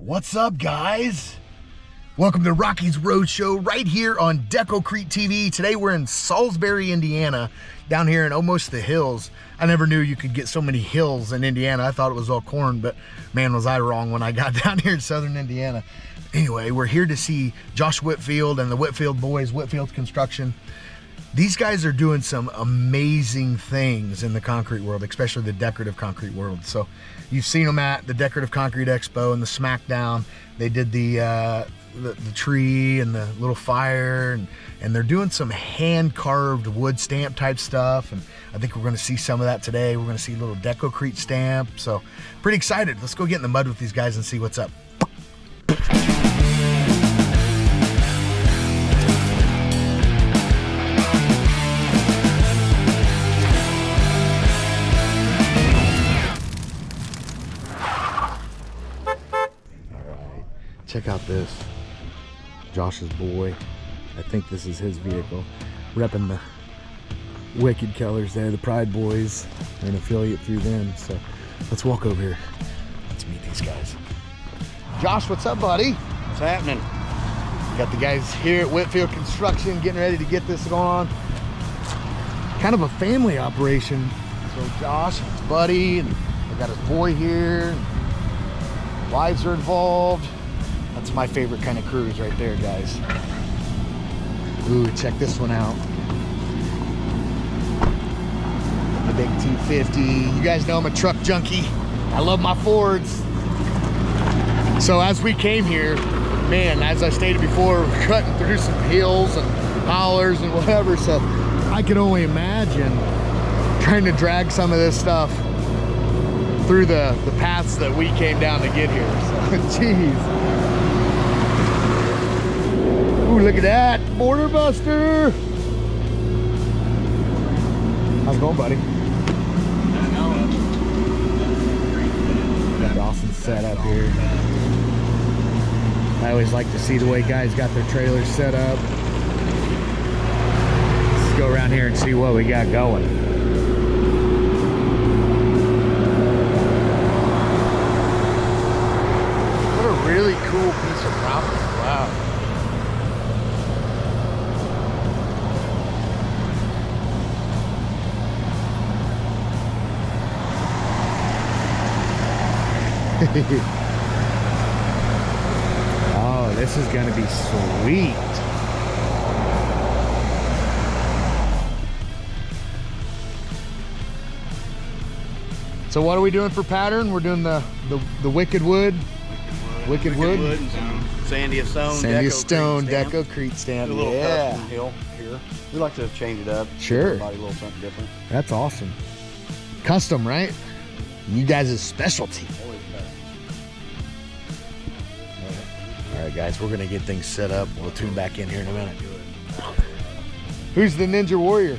What's up, guys? Welcome to Rocky's Roadshow right here on Deco-Crete TV. Today we're in Salisbury, Indiana, down here in almost the hills. I never knew you could get so many hills in Indiana. I thought it was all corn, but man, was I wrong when I got down here in southern Indiana. Anyway, we're here to see Josh Whitfield and the Whitfield boys, Whitfield Construction. These guys are doing some amazing things in the concrete world, especially the decorative concrete world. So you've seen them at the Decorative Concrete Expo and the Smackdown. They did the tree and the little fire, and they're doing some hand-carved wood stamp type stuff. And I think we're gonna see some of that today. We're gonna see a little Deco-Crete stamp. So pretty excited. Let's go get in the mud with these guys and see what's up. Check out this, Josh's boy. I think this is his vehicle. Repping the Wicked colors there, the Pride Boys. They're an affiliate through them. So let's walk over here. Let's meet these guys. Josh, what's up, buddy? What's happening? Got the guys here at Whitfield Construction getting ready to get this going on. Kind of a family operation. So Josh and his buddy, and they got his boy here. And wives are involved. That's my favorite kind of cruise right there, guys. Ooh, check this one out. The big 250. You guys know I'm a truck junkie. I love my Fords. So as we came here, man, as I stated before, we're cutting through some hills and hollers and whatever. So I can only imagine trying to drag some of this stuff through the paths that we came down to get here. So, geez. Ooh, look at that, Border Buster. How's it going, buddy? Got Dawson's set up here. I always like to see the way guys got their trailers set up. Let's go around here and see what we got going. What a really cool piece of property. Wow. Oh, this is gonna be sweet. So what are we doing for pattern? We're doing the Wicked Wood. Wicked Wood and some Sandy Stone. Sandy Stone Deco-Crete stamp. A little custom hill here. We like to change it up. Sure. Everybody a little something different. That's awesome. Custom, right? You guys' specialty. All right, guys, we're gonna get things set up. We'll tune back in here in a minute. Who's the Ninja Warrior?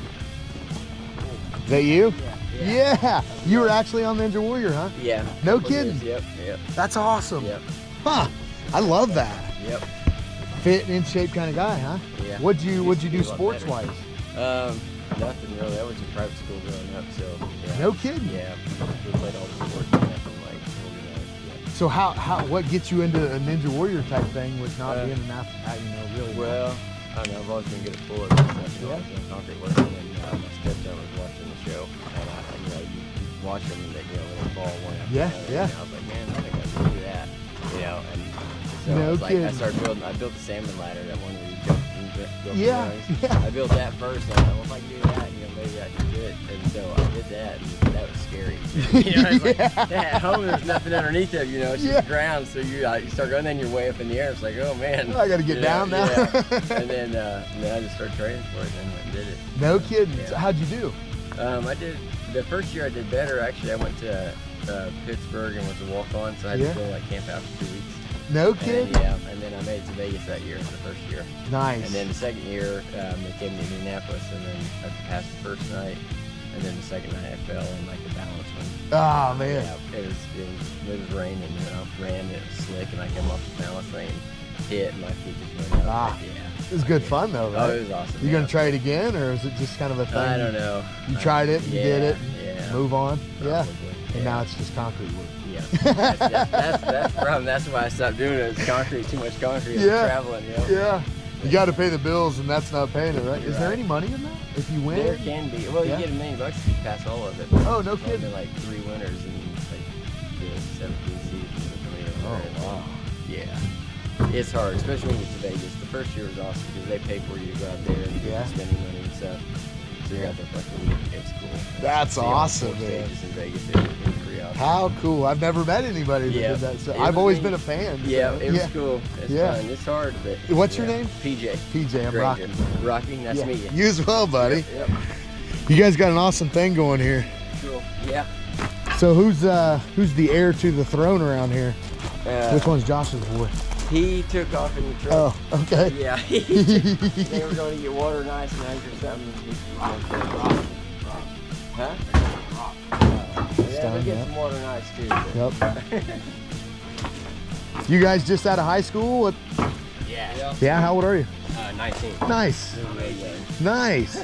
Is that you? Yeah. You were actually on Ninja Warrior, huh? Yeah. No kidding? Yep. That's awesome. Yep. Huh. I love that. Yep. Fit and in shape kind of guy, huh? Yeah. What'd you do sports wise? Nothing really. I went to private school growing up, so yeah. No kidding? Yeah. We played all the sports and nothing like organized. So what gets you into a Ninja Warrior type thing with not being an athlete, really? Well, I don't know, I've always been good at pull-ups and stuff, I was doing concrete work, and then my stepson was watching the show, and you watch them, and when they fall one after another, and I was like, man, I think I can do that, and so no I was like, kidding. I built the salmon ladder, that one where you jump and go from yeah. I built that first, and I thought, well, if I can do that, maybe I can do it, and so I did that, and that was scary. I was like, at home there's nothing underneath it, it's just ground, so you start going, then you're way up in the air, it's like, oh man. I gotta get down now. And then I just started training for it, and then went and did it. No kidding. Yeah. So how'd you do? I did, the first year I did better, actually. I went to Pittsburgh and was a walk-on, so I had to go camp out for 2 weeks. No kidding? And then I made it to Vegas that year, the first year. Nice. And then the second year, they came to Indianapolis, and then I passed the first night, and then the second night I fell on like the balance one. Oh man. Yeah, it was raining, and I ran, and it was slick, and I came off the balance thing, hit, and my feet just went out. It was good fun though, right? Oh, it was awesome. You gonna try it again, or is it just kind of a thing? I don't know. You tried it, you did it, yeah. move on. Probably. Yeah. and now it's just concrete work. Yeah, that's the problem. That's why I stopped doing it. It's concrete, too much concrete. Yeah. Traveling, you know? Yeah. You got to pay the bills, and that's not paying it, right? You're Is there right. any money in that if you win? There can be. Well, Yeah. you get $1 million if you pass all of it. Oh, no There's kidding. been like 3 winners and like 17 seasons. Oh, wow. Yeah. It's hard, especially when you get to Vegas. The first year was awesome because they pay for you to go out there and Yeah. get spending money and stuff. So you're out there for like a week. It's cool. That's See all awesome, 4 man. stages in Vegas. It was pretty awesome. How cool. I've never met anybody that Yeah. did that. So It I've was always neat. been a fan. Yeah, so. it was cool. It's Yeah. fun. It's hard, but. What's your name? PJ. PJ, I'm Granger. Rocky. Rocky, nice to meet you. You as well, buddy. Yep. You guys got an awesome thing going here. Cool. Yeah. So who's the heir to the throne around here? Which one's Josh's boy? He took off in the truck. Oh, okay. Yeah. They were going to get water and ice and ice or something. Huh? Yeah, Stone, they get yeah. some water and ice too. but- Yep. You guys just out of high school? What? Yeah. Yeah, how old are you? 19. Nice. Really young. Nice.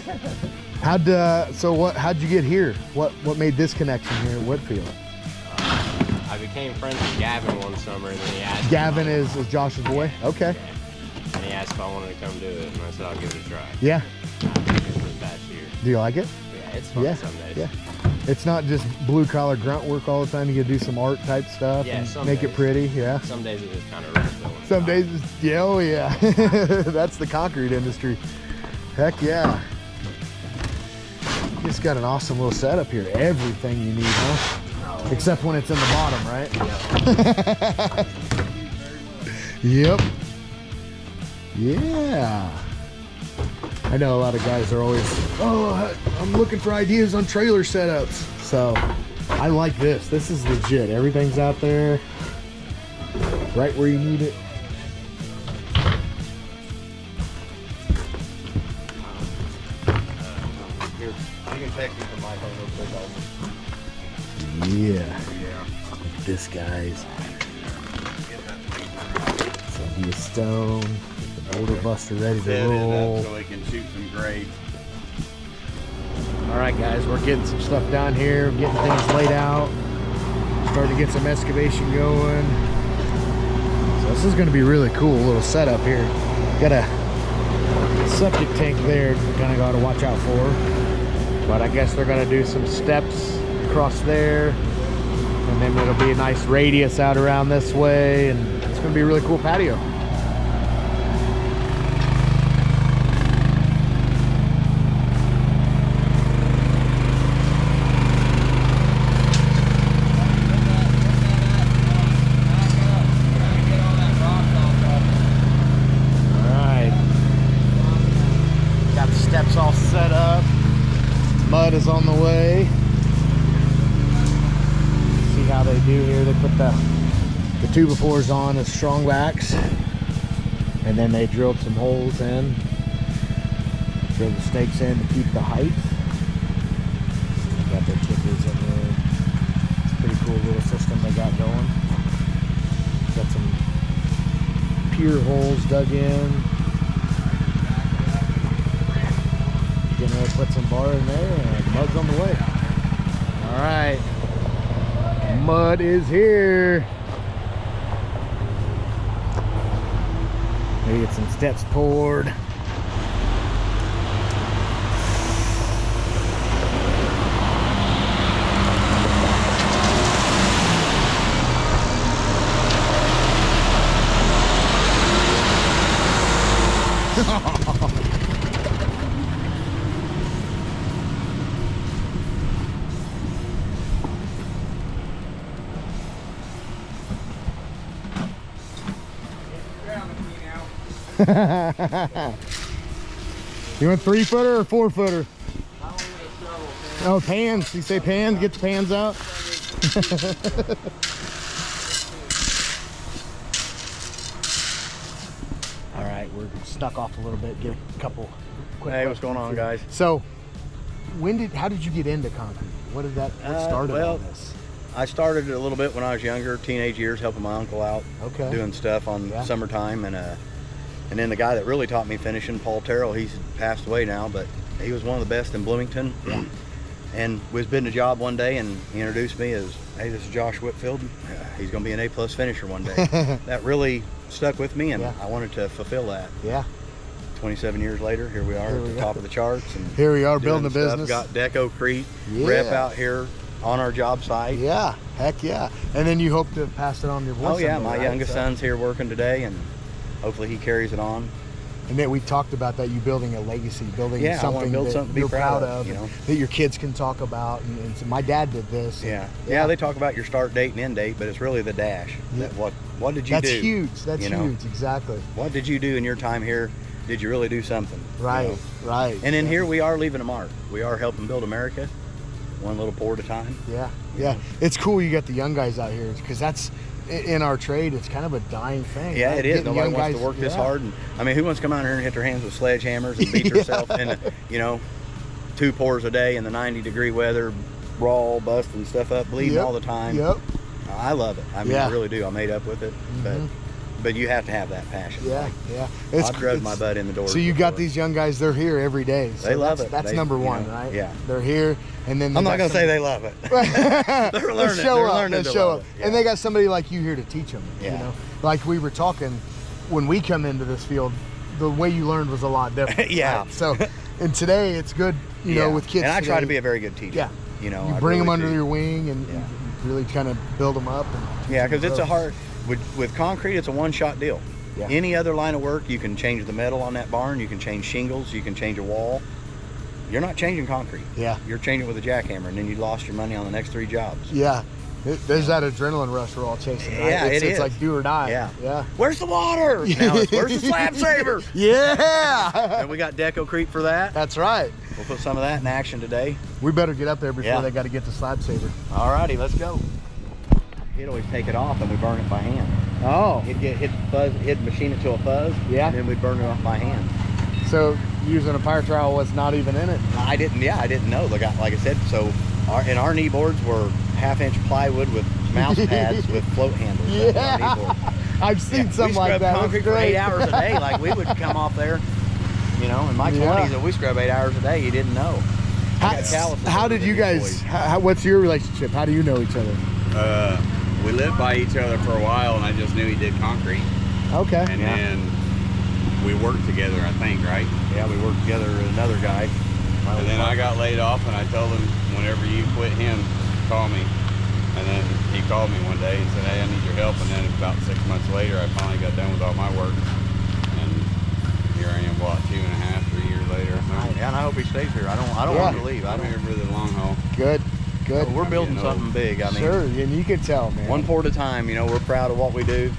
How'd you get here? What made this connection here at Whitfield? I became friends with Gavin one summer, and then he asked. Gavin is Josh's boy? Okay. And he asked if I wanted to come do it, and I said I'll give it a try. Yeah. I did it for the past year. Do you like it? Yeah, it's fun Yeah. some days. Yeah. It's not just blue collar grunt work all the time. You gotta do some art type stuff Yeah, and some make it days. pretty. Yeah. Some days it just kind of rough though. Some days, yeah, oh yeah. That's the concrete industry. Heck yeah. Just got an awesome little setup here. Everything you need, huh? Except when it's in the bottom, right? Yep. Yeah. I know a lot of guys are always, oh, I'm looking for ideas on trailer setups. So I like this. This is legit. Everything's out there right where you need it. Here, you can text me from my phone real quick. Yeah. Look at this, guys. So be a stone. Get the boulder buster ready to Set it roll. up so we can shoot some grades. All right, guys, we're getting some stuff down here, getting things laid out, starting to get some excavation going. So this is going to be really cool, little setup here. Got a septic tank there, kind of got to watch out for. But I guess they're going to do some steps across there, and then it'll be a nice radius out around this way, and it's going to be a really cool patio. Steps all set up. Mud is on the way. See how they do here. They put the 2x4s on as strong backs, and then they drilled some holes in. Drilled the stakes in to keep the height. Got their kickers in there. It's a pretty cool little system they got going. Got some pier holes dug in. Getting ready to put some bar in there, and mud's on the way. All right, mud is here. Maybe get some steps poured. You want 3-footer or 4-footer? Oh, pans. You say pans? Get the pans out. All right, we're snuck off a little bit. Get a couple quick Hey, what's going questions on, here. guys? So, how did you get into concrete? What started well, on this? I started a little bit when I was younger, teenage years, helping my uncle out, Okay. doing stuff on Yeah. summertime, and then the guy that really taught me finishing, Paul Terrell, he's passed away now, but he was one of the best in Bloomington. Yeah. And we was bidding a job one day, and he introduced me as, hey, this is Josh Whitfield. He's going to be an A+ finisher one day. That really stuck with me, and I wanted to fulfill that. Yeah. 27 years later, here we are at the top of the charts. And here we are building a stuff. business. Got Deco-Crete rep out here on our job site. Yeah, heck yeah. And then you hope to pass it on to your voice. Oh yeah, my youngest son's here working today, and hopefully he carries it on. And then we talked about that, you building a legacy, building I something, want to build that something to be you're proud of, you know? that your kids can talk about. And so my dad did this. Yeah, they talk about your start date and end date, but it's really the dash. That what did you do? That's huge. That's huge. Exactly. What did you do in your time here? Did you really do something? Right, right. And then here we are leaving a mark. We are helping build America, one little pour at a time. Yeah. It's cool you got the young guys out here, because that's, in our trade, it's kind of a dying thing. Yeah, right? it is. Nobody wants to work this hard. And I mean, who wants to come out here and hit their hands with sledgehammers and beat yourself in, 2 pours a day in the 90-degree weather, raw, busting stuff up, bleeding all the time. I love it. I mean, I really do. I'm made up with it. But you have to have that passion. I've drove my butt in the door. So you got these young guys, they're here every day. So they love it. That's number one, right? Yeah. They're here, and then I'm not going to say they love it. They're learning. They're learning to love it. Yeah. And they got somebody like you here to teach them. You know, like we were talking, when we come into this field, the way you learned was a lot different. Right? So, and today it's good, you know, with kids. And I today, try to be a very good teacher. Yeah. You know, you bring them under your wing and you really kind of build them up. And because it's a hard. With concrete, it's a one-shot deal. Any other line of work, you can change the metal on that barn, you can change shingles, you can change a wall. You're not changing concrete. You're changing it with a jackhammer, and then you lost your money on the next 3 jobs. There's that adrenaline rush we're all chasing, right? Yeah, it's like do or die. Where's the water? Now it's, where's the slab saver? And we got Deco-Crete for that. That's right. We'll put some of that in action today. We better get up there before they got to get the slab saver. All righty, let's go. He'd always take it off and we burn it by hand. Oh. He'd machine it to a fuzz. And then we'd burn it off by hand. So using a fire trowel was not even in it? I didn't know. Like I said, so our knee boards were 1/2-inch plywood with mouse pads with float handles. I've seen something like that. We scrubbed concrete for 8 hours a day. Like we would come off there, in my 20s, and we scrub 8 hours a day. You didn't know. How did you guys, what's your relationship? How do you know each other? We lived by each other for a while, and I just knew he did concrete. Okay. And then we worked together, I think, right? Yeah, we worked together with another guy. And then I got laid off, and I told him, whenever you quit him, call me. And then he called me one day and said, hey, I need your help. And then about 6 months later, I finally got done with all my work. And here I am, 2.5, 3 years later. And I hope he stays here. I don't want him to leave. I'm here for the long haul. Good. We're building something big. I mean, sure, and you can tell, man. One pour at a time. We're proud of what we do.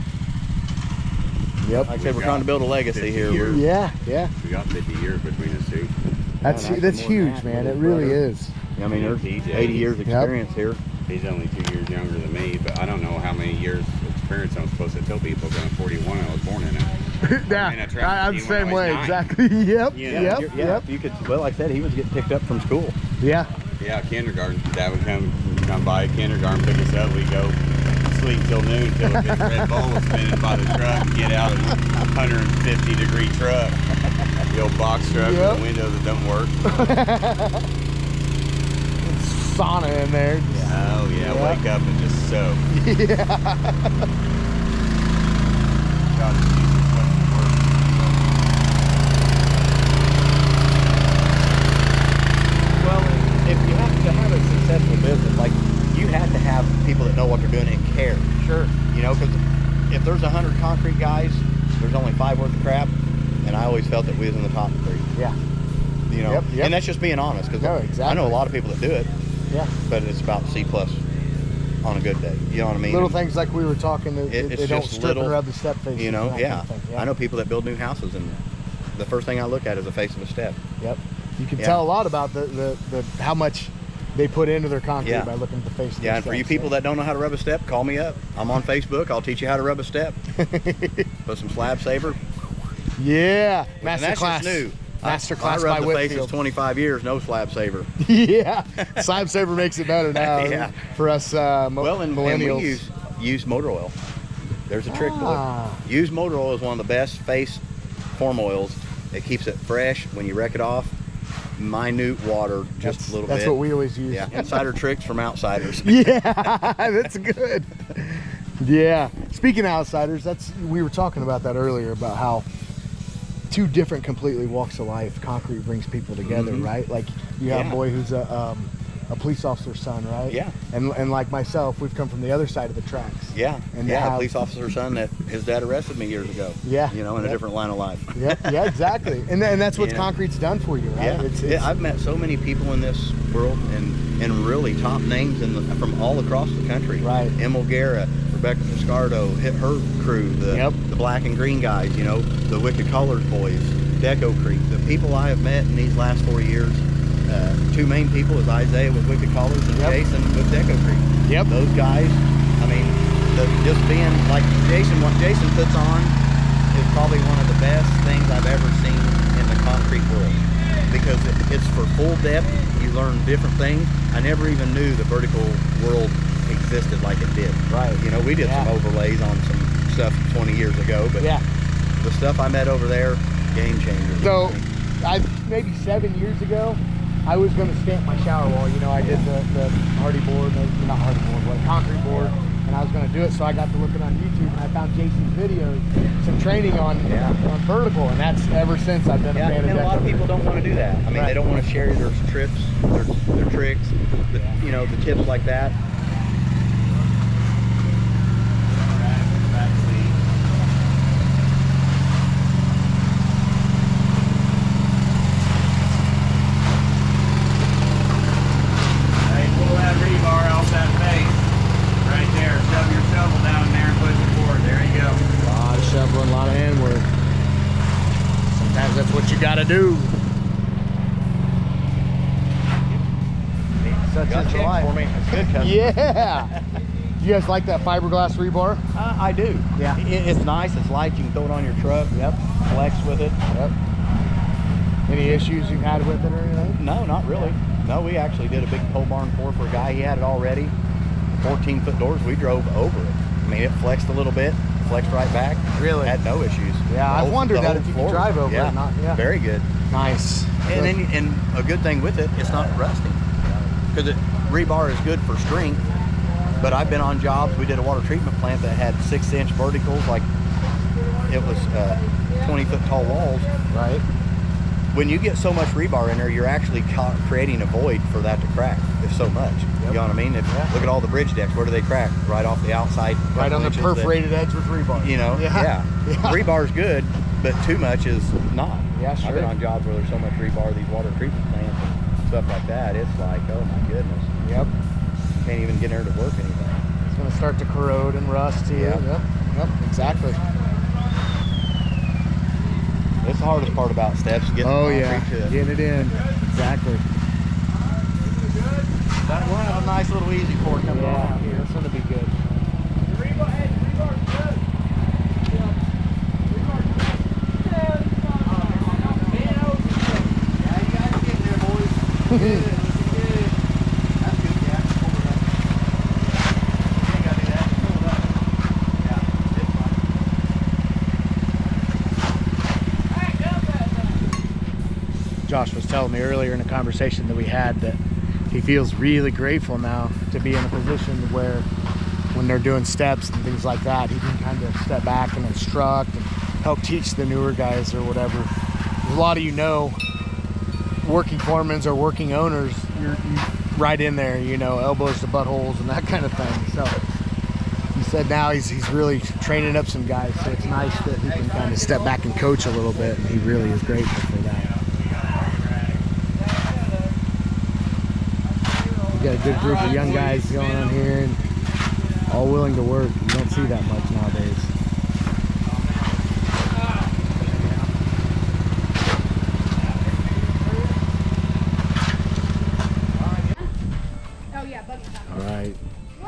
Yep. Like I said, we're trying to build a legacy here. Yeah. We got 50 years between us two. That's huge, man. It really is. I mean, there's 80 years experience here. He's only 2 years younger than me, but I don't know how many years experience I'm supposed to tell people. I'm 41. I was born in it. I'm the same way. 9. Exactly. Yep. You could. Well, like I said, he was getting picked up from school. Yeah, kindergarten. Dad would come by kindergarten, pick us up. We'd go sleep till noon till a big red ball was spinning by the truck and get out of the 150-degree truck. The old box truck with the windows that don't work. Sauna in there. Oh yeah, wake up and just soak. God, Jesus, work. Well, if you have to have a successful business, like you have to have people that know what they're doing and care. Sure. Because if there's 100 concrete guys, there's only 5 worth of crap, and I always felt that we was in the top 3. Yeah. And that's just being honest, because I know a lot of people that do it. Yeah. But it's about C+ on a good day. You know what I mean? Little things like we were talking, they don't strip and rub the step faces. I know people that build new houses, and the first thing I look at is the face of a step. Yep. You can tell a lot about the how much they put into their concrete by looking at the face of the and for you people that don't know how to rub a step, call me up. I'm on Facebook. I'll teach you how to rub a step. Put some slab saver. Yeah. Master class. That's just new. Master class by Whitfield. I rubbed the faces 25 years, no slab saver. Slab saver makes it better now for us millennials. And we use used motor oil. There's a trick to it. Used motor oil is one of the best face form oils. It keeps it fresh when you wreck it off. minute water, just a little bit. That's what we always use. Yeah, insider tricks from outsiders. Yeah, that's good. Yeah. Speaking of outsiders, we were talking about that earlier, about how two different completely walks of life, concrete brings people together, right? Like you have a boy who's a police officer's son, right? Yeah. And like myself, we've come from the other side of the tracks. Yeah. And a police officer's son that his dad arrested me years ago. Yeah. You know, in a different line of life. Yeah, exactly. And that's what concrete's done for you, right? Yeah. I've met so many people in this world and really top names from all across the country. Right. Emil Guerra, Rebecca Piscardo, hit her crew, the black and green guys, you know, the Wicked Colors boys, Deco-Crete. The people I have met in these last 4 years, two main people is Isaiah with Wicked Colors and Jason with Deco-Crete. Yep. Those guys, I mean, just being like Jason, what Jason puts on is probably one of the best things I've ever seen in the concrete world, because it's for full depth. You learn different things. I never even knew the vertical world existed like it did. Right. You know, we did some overlays on some stuff 20 years ago, but the stuff I met over there, game changer. So, maybe 7 years ago, I was going to stamp my shower wall. You know, I did the hardy board, not hardy board, but concrete board, and I was going to do it. So I got to looking on YouTube, and I found Jason's videos, some training on vertical, and that's ever since I've been a fan of and a lot of Deco-Crete. people don't want to do that. I mean, they don't want to share their trips, their tricks, you know, the tips like that. Gotta do. Such is life. For me. It's good, cousin. Yeah. You guys like that fiberglass rebar? I do. Yeah. It's nice. It's light. You can throw it on your truck. Yep. Flex with it. Yep. Any issues you've had with it or anything? No, not really. No, we actually did a big pole barn pour for a guy. He had it already. 14-foot doors. We drove over it. I mean, it flexed a little bit. Flexed right back. Really? Had no issues. Yeah, I've wondered that if you could drive over it. Not, very good. Nice. And a good thing with it, it's not rusting. Because rebar is good for strength, but I've been on jobs. We did a water treatment plant that had 6-inch verticals, like it was 20-foot tall walls. Right. When you get so much rebar in there, you're actually creating a void for that to crack. If so much. You know what I mean? Look at all the bridge decks. Where do they crack? Right off the outside. Right on the perforated edge with rebar. You know? Yeah. Rebar's good, but too much is not. Yeah, sure. I've been on jobs where there's so much rebar, these water treatment plants and stuff like that. It's like, oh my goodness. Yep. Can't even get in there to work anything. It's going to start to corrode and rust too. Yep. Exactly. That's the hardest part about steps, getting getting it in. Exactly. We'll have a nice little easy pour coming on here. It's going to be good. Josh was telling me earlier in a conversation that we had that he feels really grateful now to be in a position where when they're doing steps and things like that, he can kind of step back and instruct and help teach the newer guys or whatever. A lot of working foremans or working owners, you're right in there, elbows to buttholes and that kind of thing. So he said now he's really training up some guys, so it's nice that he can kind of step back and coach a little bit, and he really is grateful for that. We got a good group of young guys going on here and all willing to work. You don't see that much nowadays. All right,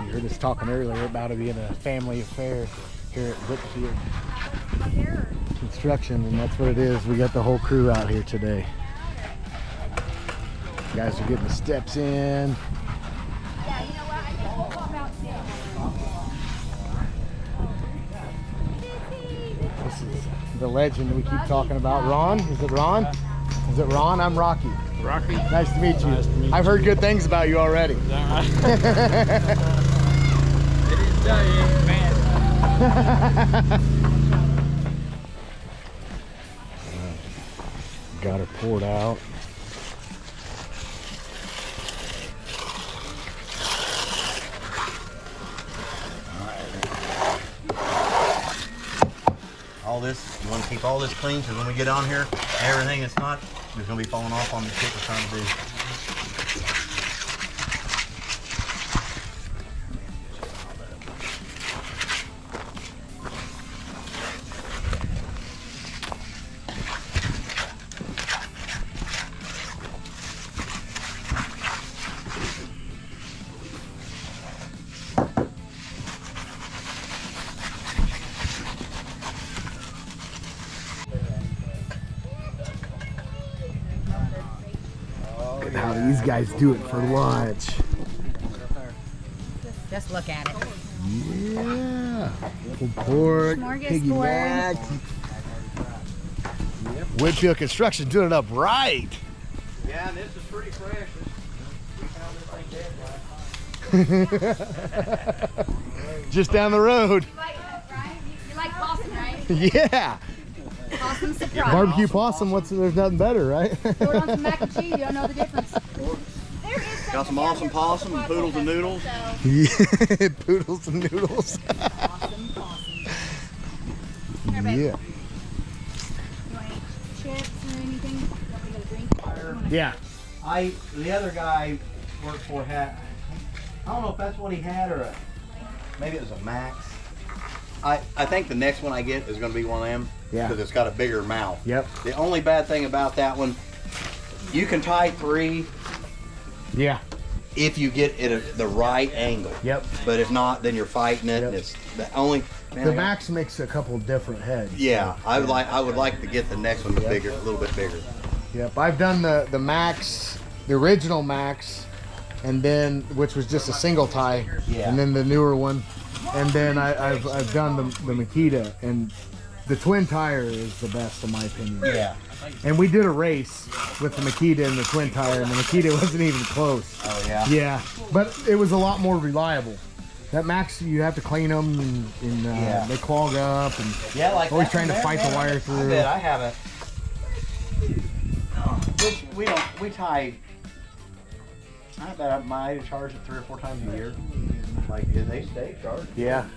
you heard us talking earlier about it being a family affair here at Whitfield Construction, and that's what it is. We got the whole crew out here today. Guys are getting the steps in. This is the legend we keep talking about. Ron? Is it Ron? Is it Ron? I'm Rocky. Rocky. Nice to meet you. Nice to meet you. I've heard good things about you already. Is that right? It is dying, man. Got her poured out. All this, you want to keep all this clean because when we get on here, everything that's not is going to be falling off on the shit we're trying to do. Look at how these guys do it for lunch. Just look at it. Yeah. Pulled pork, piggyback. Whitfield Construction doing it up right. Yeah, and this is pretty fresh. We found this thing dead last time. Just down the road. You like possum, right? Yeah. Possum surprise. Barbecue possum, there's nothing better, right? Throw it on some mac and cheese, you don't know the difference. Got some awesome possum and poodles and noodles. Yeah, poodles and noodles. Awesome possum. Here, babe. Yeah. You want any chips or anything? You want me to get a drink? Yeah. The other guy worked for had, I don't know if that's what he had or maybe it was a Max. I think the next one I get is going to be one of them. Yeah. Because it's got a bigger mouth. Yep. The only bad thing about that one, you can tie 3 Yeah. if you get it at the right angle. Yep. But if not, then you're fighting it. Yep. And it's the only. Man, The Max makes a couple different heads. Yeah, I would like to get the next one bigger, a little bit bigger. Yep. I've done the Max, the original Max, and then which was just a single tie. Yeah. And then the newer one, and then I've done the Makita, and the twin tire is the best in my opinion. Yeah. And we did a race with the Makita and the twin tire, and the Makita wasn't even close. Oh yeah. Yeah, but it was a lot more reliable. That Max, you have to clean them, and Yeah. they clog up, and Yeah, like always that trying to one fight there, the wire man, through. I bet I haven't. Which we tie. I bet I might charge it 3 or 4 times a year. Like they stay charged. Yeah.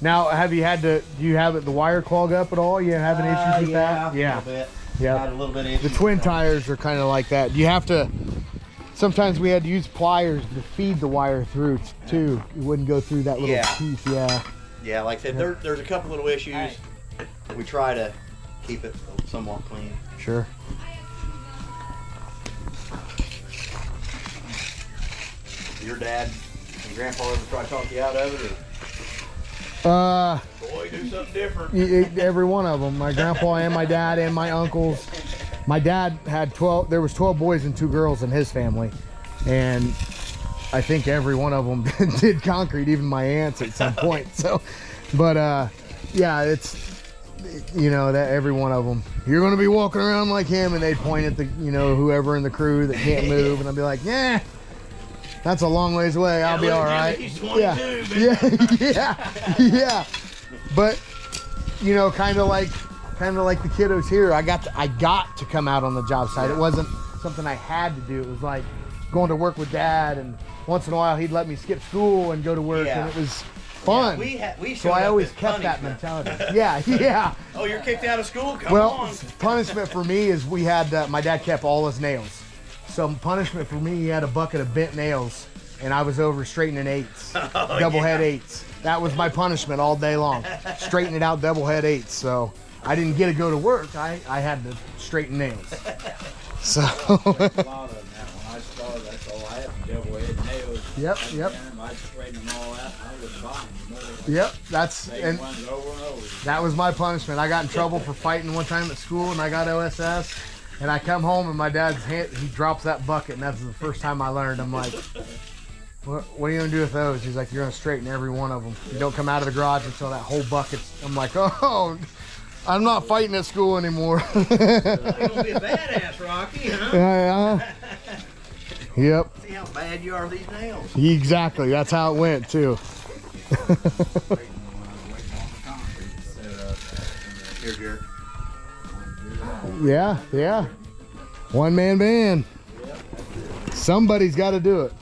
Now, do you have the wire clog up at all? You having issues with that? Yeah. A little bit. Yeah. Had a little bit of The issues twin with that. tires are kind of like that. You have to. Sometimes we had to use pliers to feed the wire through too. It wouldn't go through that little Yeah. piece. Yeah. Yeah, like I said, there's a couple little issues. We try to keep it somewhat clean. Sure. Your dad and grandpa ever try to talk you out of it? Boy, do something different. Every one of them. My grandpa and my dad and my uncles. My dad had 12. There was 12 boys and 2 girls in his family, and I think every one of them did concrete. Even my aunts at some point. So, but yeah, it's that every one of them. You're gonna be walking around like him, and they'd point at the whoever in the crew that can't move, and I'd be like, yeah. That's a long ways away. I'll be all right. He's 22, yeah, yeah. But kind of like the kiddos here. I got to come out on the job site. It wasn't something I had to do. It was like going to work with Dad, and once in a while he'd let me skip school and go to work, and it was fun. Yeah, we so I always kept that mentality. Yeah. Oh, you're kicked out of school? Come on. Punishment for me is we had my dad kept all his nails. So punishment for me, he had a bucket of bent nails, and I was over straightening 8s, double head 8s. That was my punishment all day long, straightening out double head 8s. So I didn't get to go to work. I had to straighten nails. So. A lot of them now. When I started, that's all I had, double head nails. Yep. I'd straighten them all out, and I wouldn't buy them. Yep, They went over and over. that was my punishment. I got in trouble for fighting one time at school, and I got OSS. And I come home, and my dad's hand, he drops that bucket, and that's the first time I learned. I'm like, what are you going to do with those? He's like, you're going to straighten every one of them. You don't come out of the garage until that whole bucket's... I'm like, oh, I'm not fighting at school anymore. You're going to be a badass, Rocky, huh? Yep. See how bad you are with these nails. Exactly. That's how it went too. Here, Jared. Yeah, yeah. One man band. Somebody's got to do it.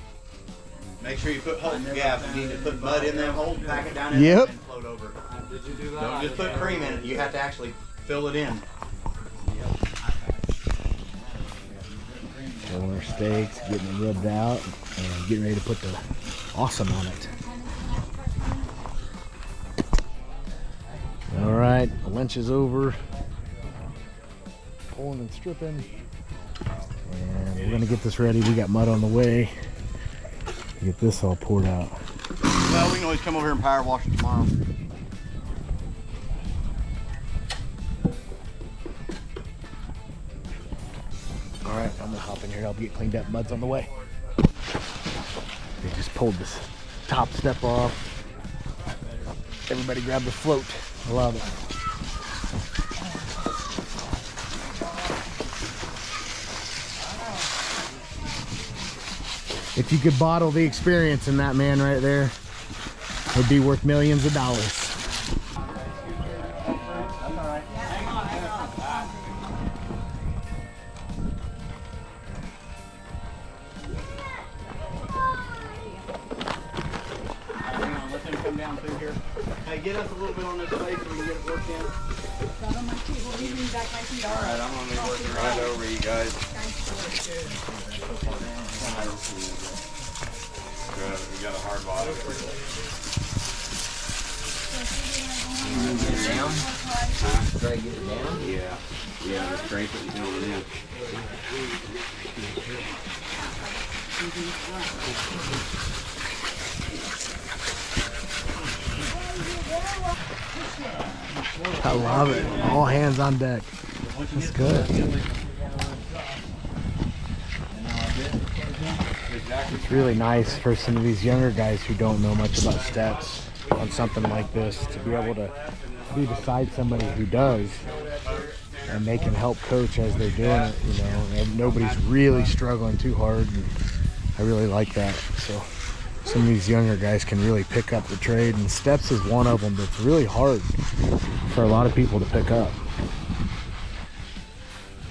Make sure you put holes in the gap. You need to put mud in them holes, pack it down in Yep. there, and float over. Did you do that? Don't just put cream in it. You have to actually fill it in. Pulling our steaks, getting them rubbed out, and getting ready to put the awesome on it. All right, the winch is over. Pulling and stripping. And we're gonna get this ready. We got mud on the way. Get this all poured out. Well, we can always come over here and power wash it tomorrow. All right, I'm gonna hop in here and help get cleaned up. Mud's on the way. They just pulled this top step off. Everybody grab the float. I love it. If you could bottle the experience in that man right there, it'd be worth millions of dollars. Let them come down through here. Hey, get us a little bit on this place so we can get it worked in. Got on my table, leaving back my feet. All right, I'm gonna be working right over you guys. We got a hard bottom. Get it down? Try to get it down? Yeah. Yeah, just scrape it and fill it in. I love it. All hands on deck. That's good. It's really nice for some of these younger guys who don't know much about steps on something like this to be able to be beside somebody who does, and they can help coach as they're doing it, you know, and nobody's really struggling too hard. And I really like that. So some of these younger guys can really pick up the trade, and steps is one of them that's really hard for a lot of people to pick up.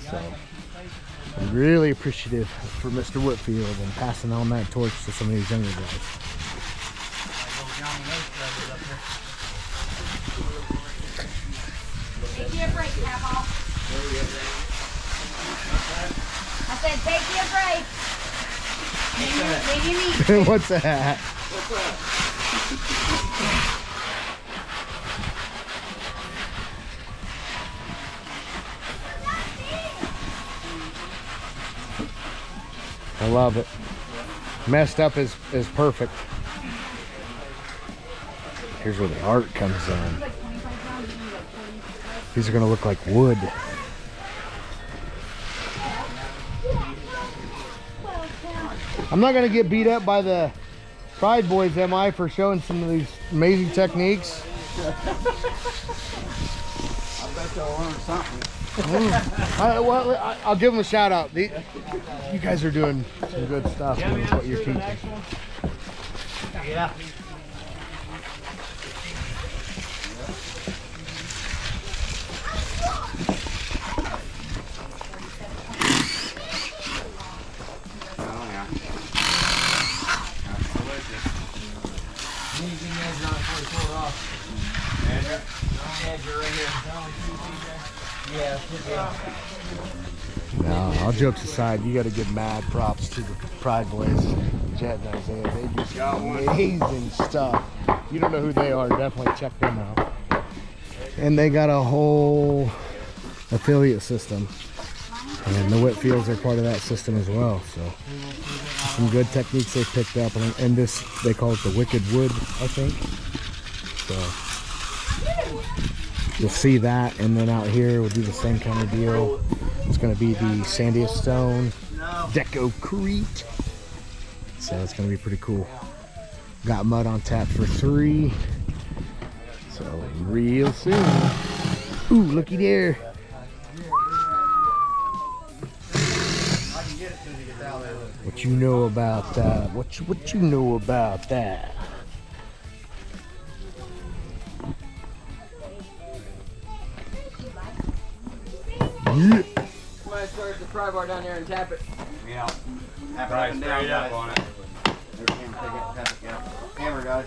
So I'm really appreciative for Mr. Whitfield and passing on that torch to some of these younger guys. Take you a break, Papa. I said, take you a break. Maybe me. What's that? I love it. Messed up is perfect. Here's where the art comes in. These are gonna look like wood. I'm not gonna get beat up by the Pride Boys, am I, for showing some of these amazing techniques? I bet they'll learn something. I'll give them a shout out. You guys are doing some good stuff with what you're teaching. Yeah. No, all jokes aside, you got to give mad props to the Pride Boys, Jet and Isaiah. They do some amazing stuff. If you don't know who they are, definitely check them out. And they got a whole affiliate system, and the Whitfields are part of that system as well. So some good techniques they picked up, and this, they call it the Wicked Wood, I think. So you'll see that, and then out here we'll do the same kind of deal. It's going to be the sandiest stone Deco-Crete, so it's going to be pretty cool. Got mud on tap for 3, so real soon. Ooh, looky there. What you know about that? What you know about that? Yeah. Somebody start the pry bar down there and tap it. Yeah. Tap it Right up and straight down, up guys. on it. There's him, take it, tap it, yeah. Hammer, guys.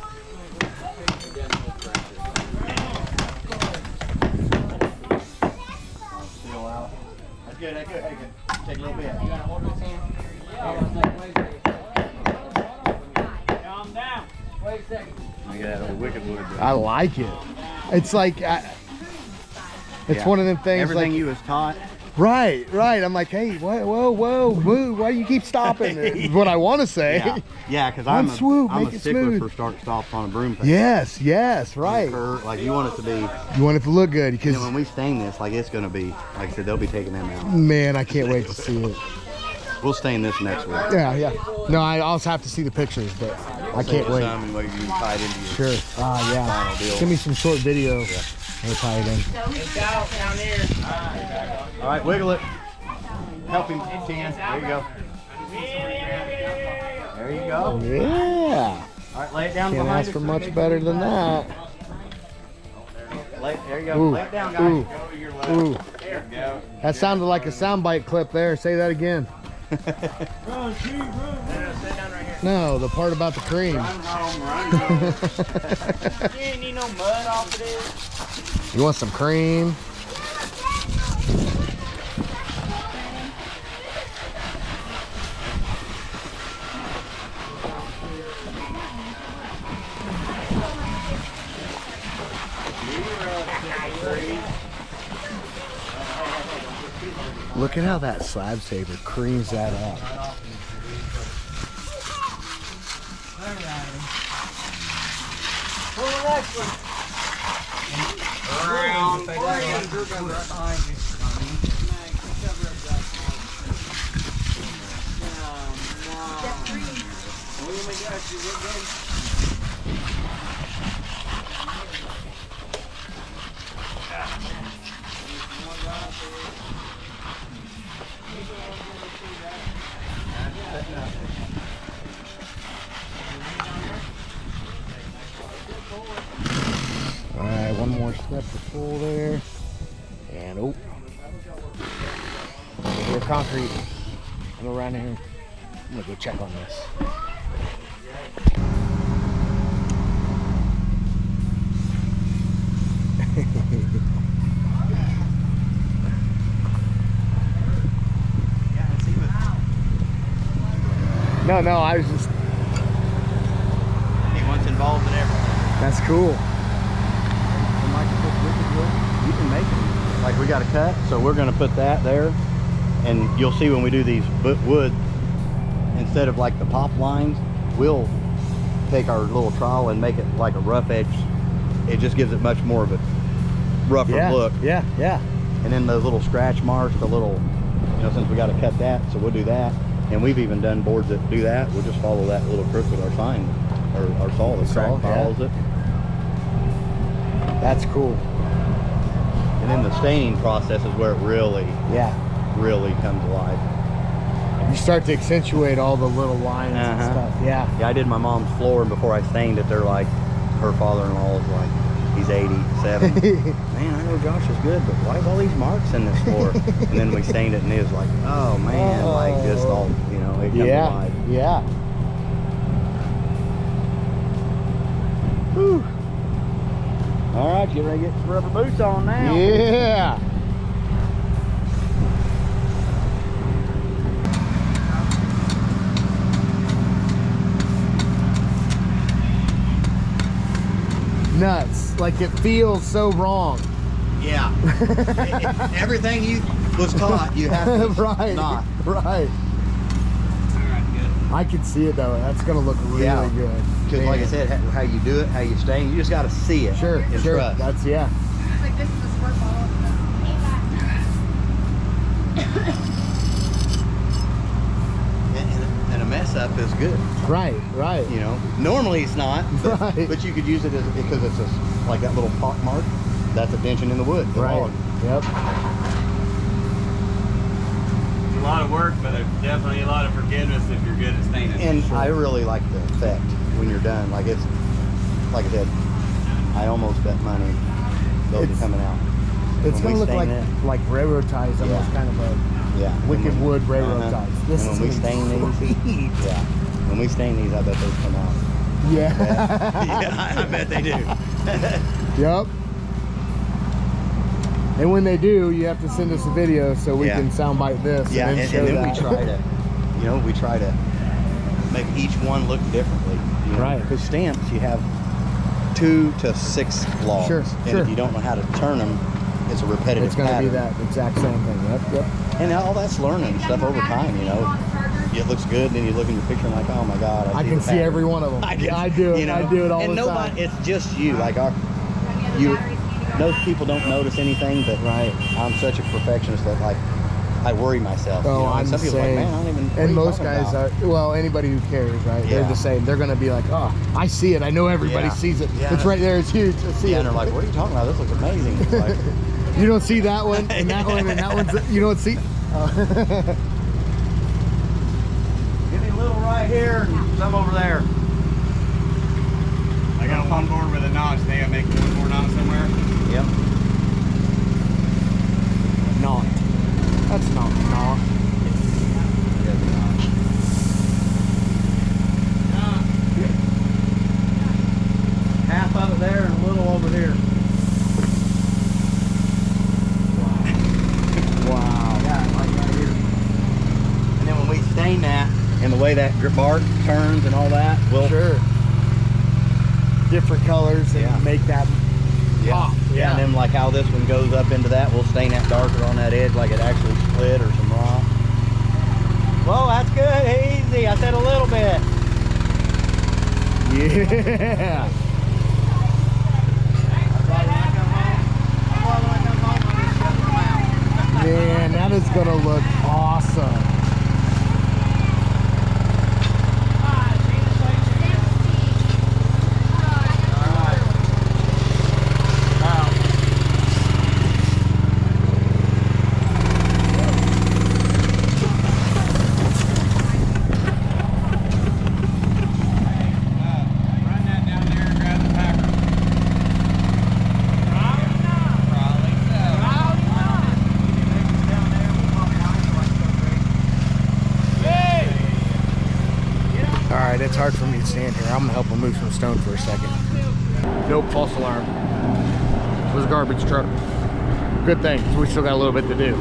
Still out. That's good, that's good. Hey, good. Take a little bit. Calm down. Wait a second. Look at that old wicked wood. I like it. It's like it's Yeah. one of them things. Everything like, you was taught. right. I'm like, hey, whoa, move. Why do you keep stopping? Is what I want to say. Yeah, because One I'm swoop, I'm make a it stickler smooth. for start stops on a broom thing. Yes, right. Like you want it to be, You want it to look good you because know, when we stain this, like it's gonna be, like I said, they'll be taking them out. man, I can't wait to see it. We'll stain this next week. Yeah. No, I also have to see the pictures, but I can't wait. Some and maybe you can tie it into your Sure. Yeah. final deal. Give me some short video. We'll tie it in. All right, wiggle it. Help him, Tan. There you go. There you go. Yeah. All right, lay it down Can't behind ask for us. much better than that. There you go. Ooh, Lay it down, guys. ooh, ooh. There we go. That sounded like a soundbite clip there. Say that again. No, the part about the cream. Run home. You ain't need no mud off of this. You want some cream? Look at how that slab saver creams that up. All right, one more step to pull there. And oh, we're concrete. I'm around here. I'm gonna go check on this. No, I was just. He wants involved in everything. That's cool. And like if it's wicked wood, you can make them. Like we got a cut, so we're gonna put that there, and you'll see when we do these wood, instead of like the pop lines, we'll take our little trowel and make it like a rough edge. It just gives it much more of a rougher look. Yeah. And then those little scratch marks, the little, you know, since we got to cut that, so we'll do that. And we've even done boards that do that. We'll just follow that little crook with our sign, or our saw. The Saw, crack follows it. That's cool. And then the staining process is where it really Yeah. comes alive. You start to accentuate all the little lines and Uh-huh. stuff. Yeah. Yeah, I did my mom's floor, and before I stained it, they're like, her father-in-law is like, he's 87. Man, I know Josh is good, but why is all these marks in this floor? And then we stained it, and it was like, oh man, like just all, you know, it comes alive. Yeah. Whew. All right, get ready to get some rubber boots on now. Yeah. Nuts. Like it feels so wrong. Yeah. Everything you was taught, you have to Right. not. Right. I can see it though. That's gonna look really good. Because like I Man. said, how you do it, how you stain, you just got to see it. Sure. and Sure. trust. That's yeah. Like this is a squirt bottle. And a mess up is good. Right. Right. You know, normally it's not, but, Right. but you could use it as because it's like that little pock mark. That's a dention in the wood. The Right. log. Yep. a lot of work, but there's definitely a lot of forgiveness if you're good at staining. And I really like the effect when you're done. Like it's, like I said, I almost bet money those are coming out. It's When gonna we look stain like railroad ties, almost Yeah. kind of a Yeah. wicked wood railroad ties. This And is when we stain these, sweet. yeah. When we stain these, I bet those come out. Yeah. Yeah, I bet they do. Yep. And when they do, you have to send us a video so we Yeah. can soundbite this Yeah, and then and show then that. we try to, you know, we try to make each one look differently. You know? Right. Because stamps, you have 2 to 6 logs. Sure, And sure. if you don't know how to turn them, it's a repetitive It's gonna pattern. be that exact same thing. Yep. And all that's learning stuff over time, you know. It looks good, then you look in your picture and like, oh my God, I see can the see pattern. every one of them. I do it. You know? I do it all and the nobody, time. it's just you. Like those people don't notice anything, but Right. I'm such a perfectionist that like I worry myself. Oh, you know? I'm And some the people are like, same. man, I don't even. what are And you most talking guys about? are, well, anybody who cares, right? They're Yeah. the same. They're gonna be like, oh, I see it. I know everybody Yeah. sees it. Yeah. It's right there. It's huge. I see Yeah, it. and they're like, what are you talking about? This looks amazing. It's like, You don't see that one and that one and that one's. You don't see. give me a little right here and some over there. I got one board with a notch. They gotta make one more notch somewhere. Yep. Not. That's not. Half of it there and a little over here. Wow. Yeah, like right here. And then when we stain that, and the way that bark turns and all that, we'll Sure. Different colors and Yeah. make that pop. Yeah, and then like how this one goes up into that, we'll stain that darker on that edge like it actually split or some rock. Whoa, that's good. Easy. I said a little bit. Yeah. Man, that is gonna look awesome. Run that down there and grab the packer. All right, it's hard for me to stand here. I'm gonna help him move some stone for a second. Nope, false alarm. It was a garbage truck. Good thing, 'cause we still got a little bit to do.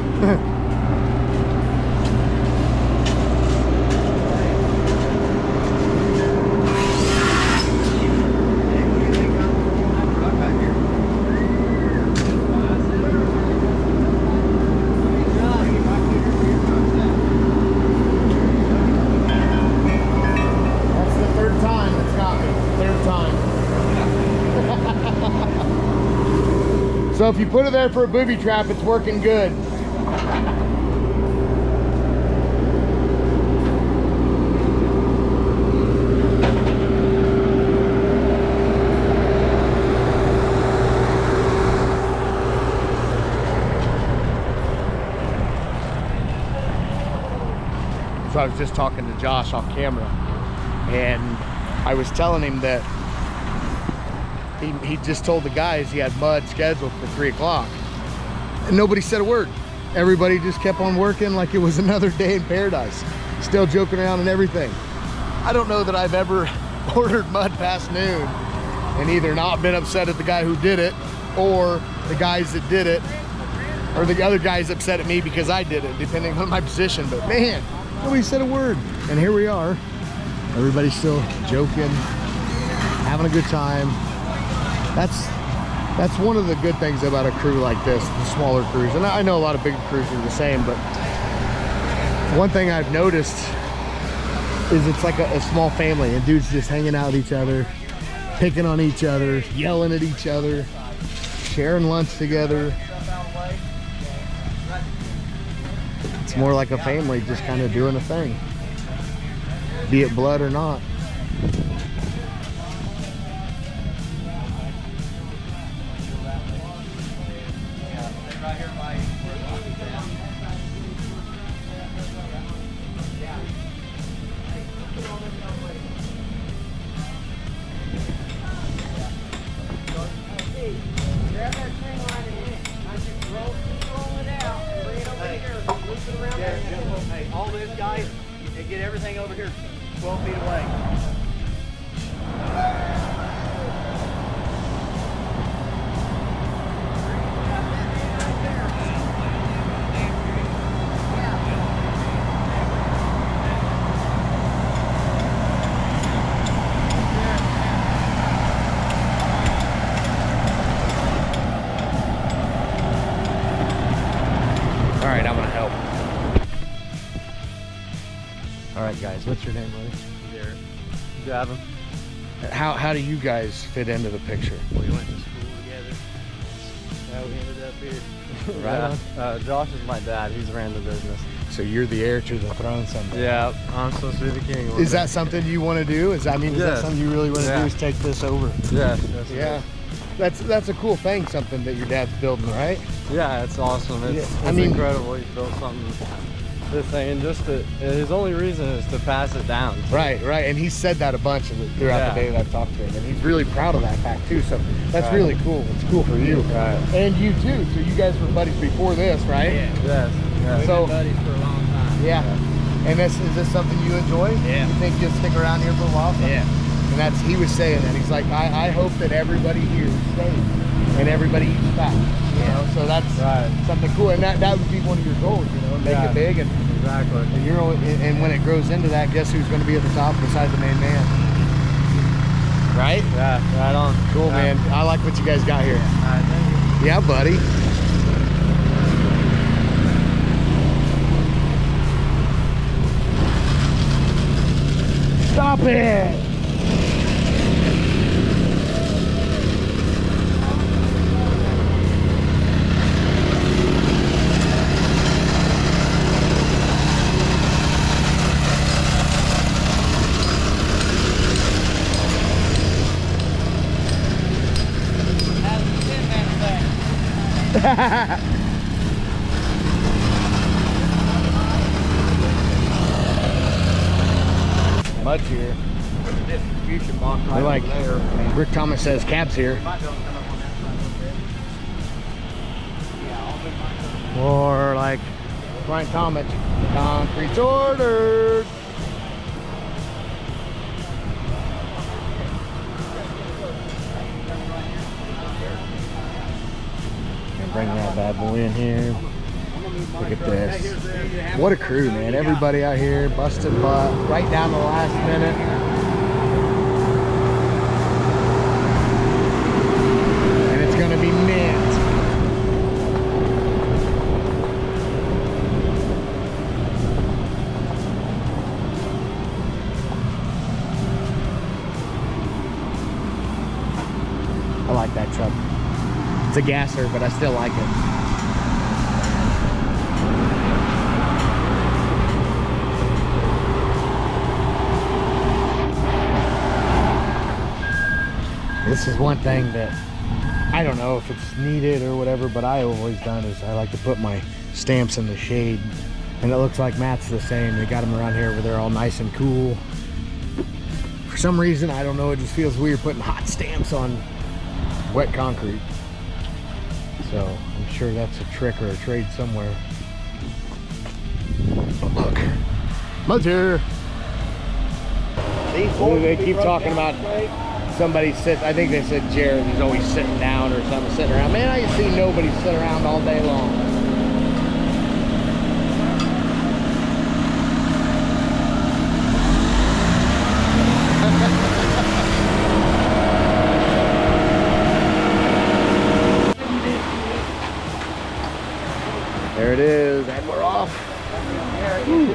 That's the third time it's got me. Third time. So if you put it there for a booby trap, it's working good. So I was just talking to Josh off camera, and I was telling him that he just told the guys he had mud scheduled for 3 o'clock, and nobody said a word. Everybody just kept on working like it was another day in paradise, still joking around and everything. I don't know that I've ever ordered mud past noon and either not been upset at the guy who did it, or the guys that did it, or the other guys upset at me because I did it, depending on my position. But man, nobody said a word, and here we are. Everybody's still joking, having a good time. That's one of the good things about a crew like this, the smaller crews. And I know a lot of big crews are the same, but one thing I've noticed is it's like a small family, and dudes just hanging out with each other, picking on each other, yelling at each other, sharing lunch together. It's more like a family just kind of doing a thing, be it blood or not. Grab that string line and I just roll it out and bring it over here. Loop it around there. Hey, all this, guys, and get everything over here 12 feet away. All right, I'm gonna help. All right, guys, what's your name, buddy? Garrett. Gavin. How do you guys fit into the picture? We went to school together. How we ended up here. Right. Josh is my dad. He's ran the business. So you're the heir to the throne someday. Yeah, I'm supposed to be the king. Is that something you want to do? Is that Yes. something you really want to do? Is take this over? Yeah. Yeah. That's a cool thing. Something that your dad's building, right? Yeah, it's awesome. It's I mean- incredible. He built something. This thing, and just to, his only reason is to pass it down. Right. And he said that a bunch throughout the day that I've talked to him, and he's really proud of that fact too. So that's really cool. It's cool for you, Right. and you too. So you guys were buddies before this, right? Yeah. Yes. We've So- been buddies for a long time. Yeah. And is this something you enjoy? Yeah. You think you'll stick around here for a while? Yeah. And he was saying that. He's like, I hope that everybody here stays and everybody eats fat. You know, so that's something cool. And that would be one of your goals, you know, make it big. And Exactly. and when it grows into that, guess who's going to be at the top besides the main man? Right? Yeah, right on. Cool, man. I like what you guys got here. All right, thank you. Yeah, buddy. Stop it! Mud's here. Distribution box I like Rick Thomas says cab's here. Or like Brian Thomas, concrete's ordered. And bring that bad boy in here. Look at this. What a crew, man. Everybody out here busted butt right down to the last minute. And it's gonna be mint. I like that truck. It's a gasser, but I still like it. This is one thing that I don't know if it's needed or whatever, but I always done is I like to put my stamps in the shade, and it looks like Matt's the same. They got them around here where they're all nice and cool. For some reason, I don't know, it just feels weird putting hot stamps on wet concrete. So I'm sure that's a trick or a trade somewhere. But look, Mud's here. They keep talking about somebody sits, I think they said Jared is always sitting down or something, sitting around. Man, I ain't seen nobody sit around all day long. There it is, and we're off. Woo.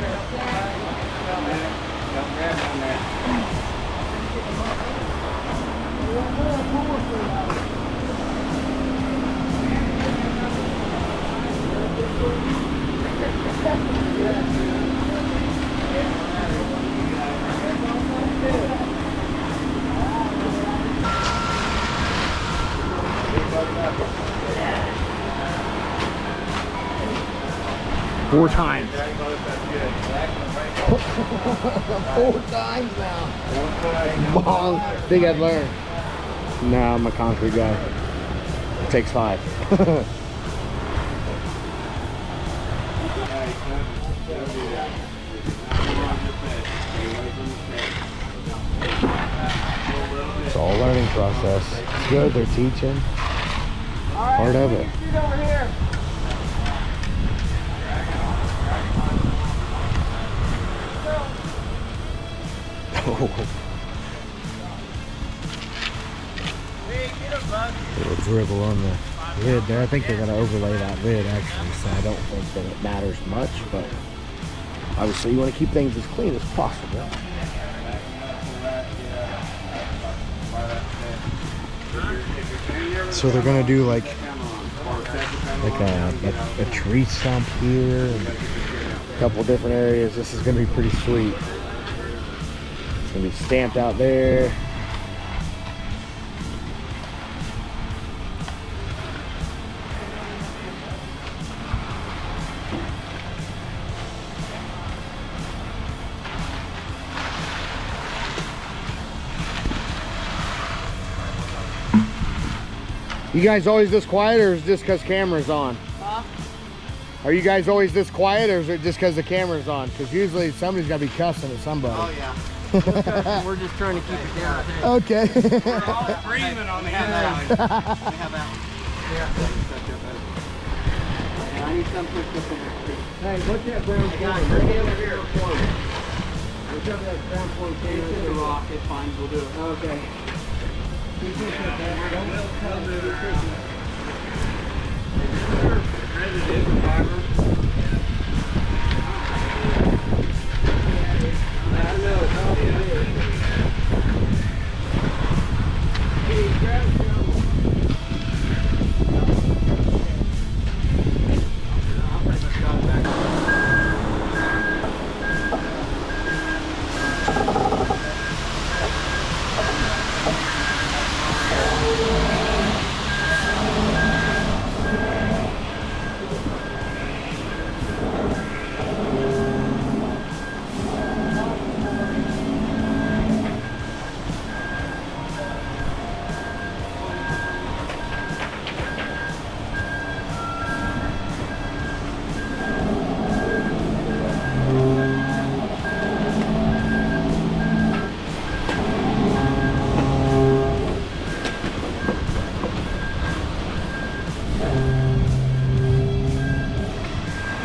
4 times. 4 times now. Bong. Think I'd learn. Nah, I'm a concrete guy. It takes 5. It's all a learning process. It's good, they're teaching. Part of it. Little dribble on the lid there. I think they're going to overlay that lid actually, so I don't think that it matters much, but obviously you want to keep things as clean as possible. So they're going to do like a tree stump here and a couple different areas. This is going to be pretty sweet. It's going to be stamped out there. You guys always this quiet, or is it just because camera's on? Huh? Are you guys always this quiet, or is it just because the camera's on? Because usually somebody's got to be cussing at somebody. Oh, yeah. We're just trying to keep it down. Okay. We're all screaming on the inside. We have that one. Yeah. I need some pushed up in the street. Hey, what's that brown form? Bring it over here. What's up that brown form? It's in the rock. It's fine. We'll do it. Okay.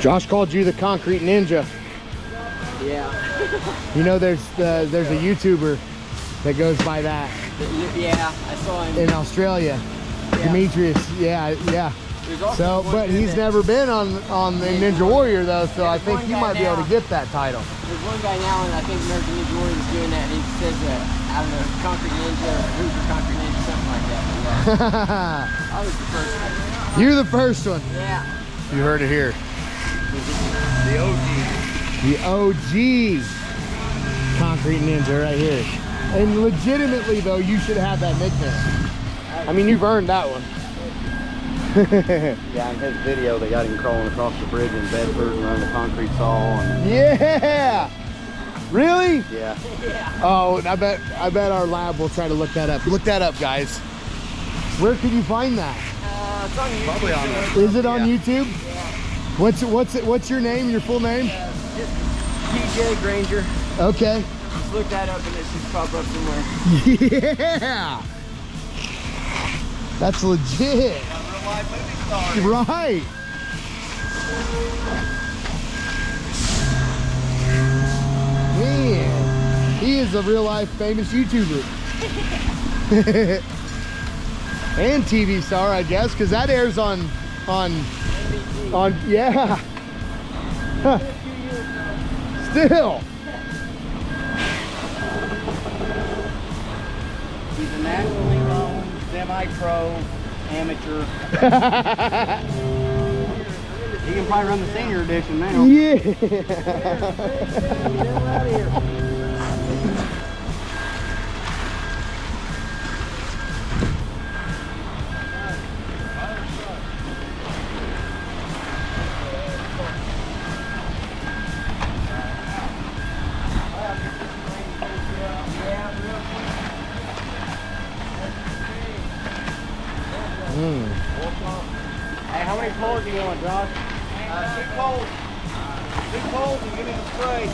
Josh called you the concrete ninja. Yeah. You know, there's a YouTuber that goes by that. Yeah, I saw him. In Australia. Yeah. Demetrius, yeah. So, but he's never been on the Ninja Warrior though, so I think you might be able to get that title. There's one guy now, and I think American Ninja Warrior is doing that, and he says that, I don't know, Concrete Ninja, or Hoover Concrete Ninja, something like that. Yeah. I was the first one. You're the first one. Yeah. You heard it here. The OG. The OG Concrete Ninja right here. And legitimately though, you should have that nickname. I mean, you've earned that one. Yeah, in his video, they got him crawling across the bridge in Bedford and running the concrete saw. And yeah! Really? yeah. Oh, I bet our lab will try to look that up. Look that up, guys. Where can you find that? It's on YouTube. Probably on there. Is it on YouTube? Yeah. What's your name? Your full name? Just PJ Granger. Okay. Just look that up and it should pop up somewhere. Yeah. That's legit. Right. Man, he is a real life famous YouTuber. And TV star, I guess, because that airs on yeah. Huh. Still. He's a nationally known, semi-pro, amateur. He can probably run the senior edition now. Yeah. you want, Josh? 2 poles. 2 poles and give me the spray.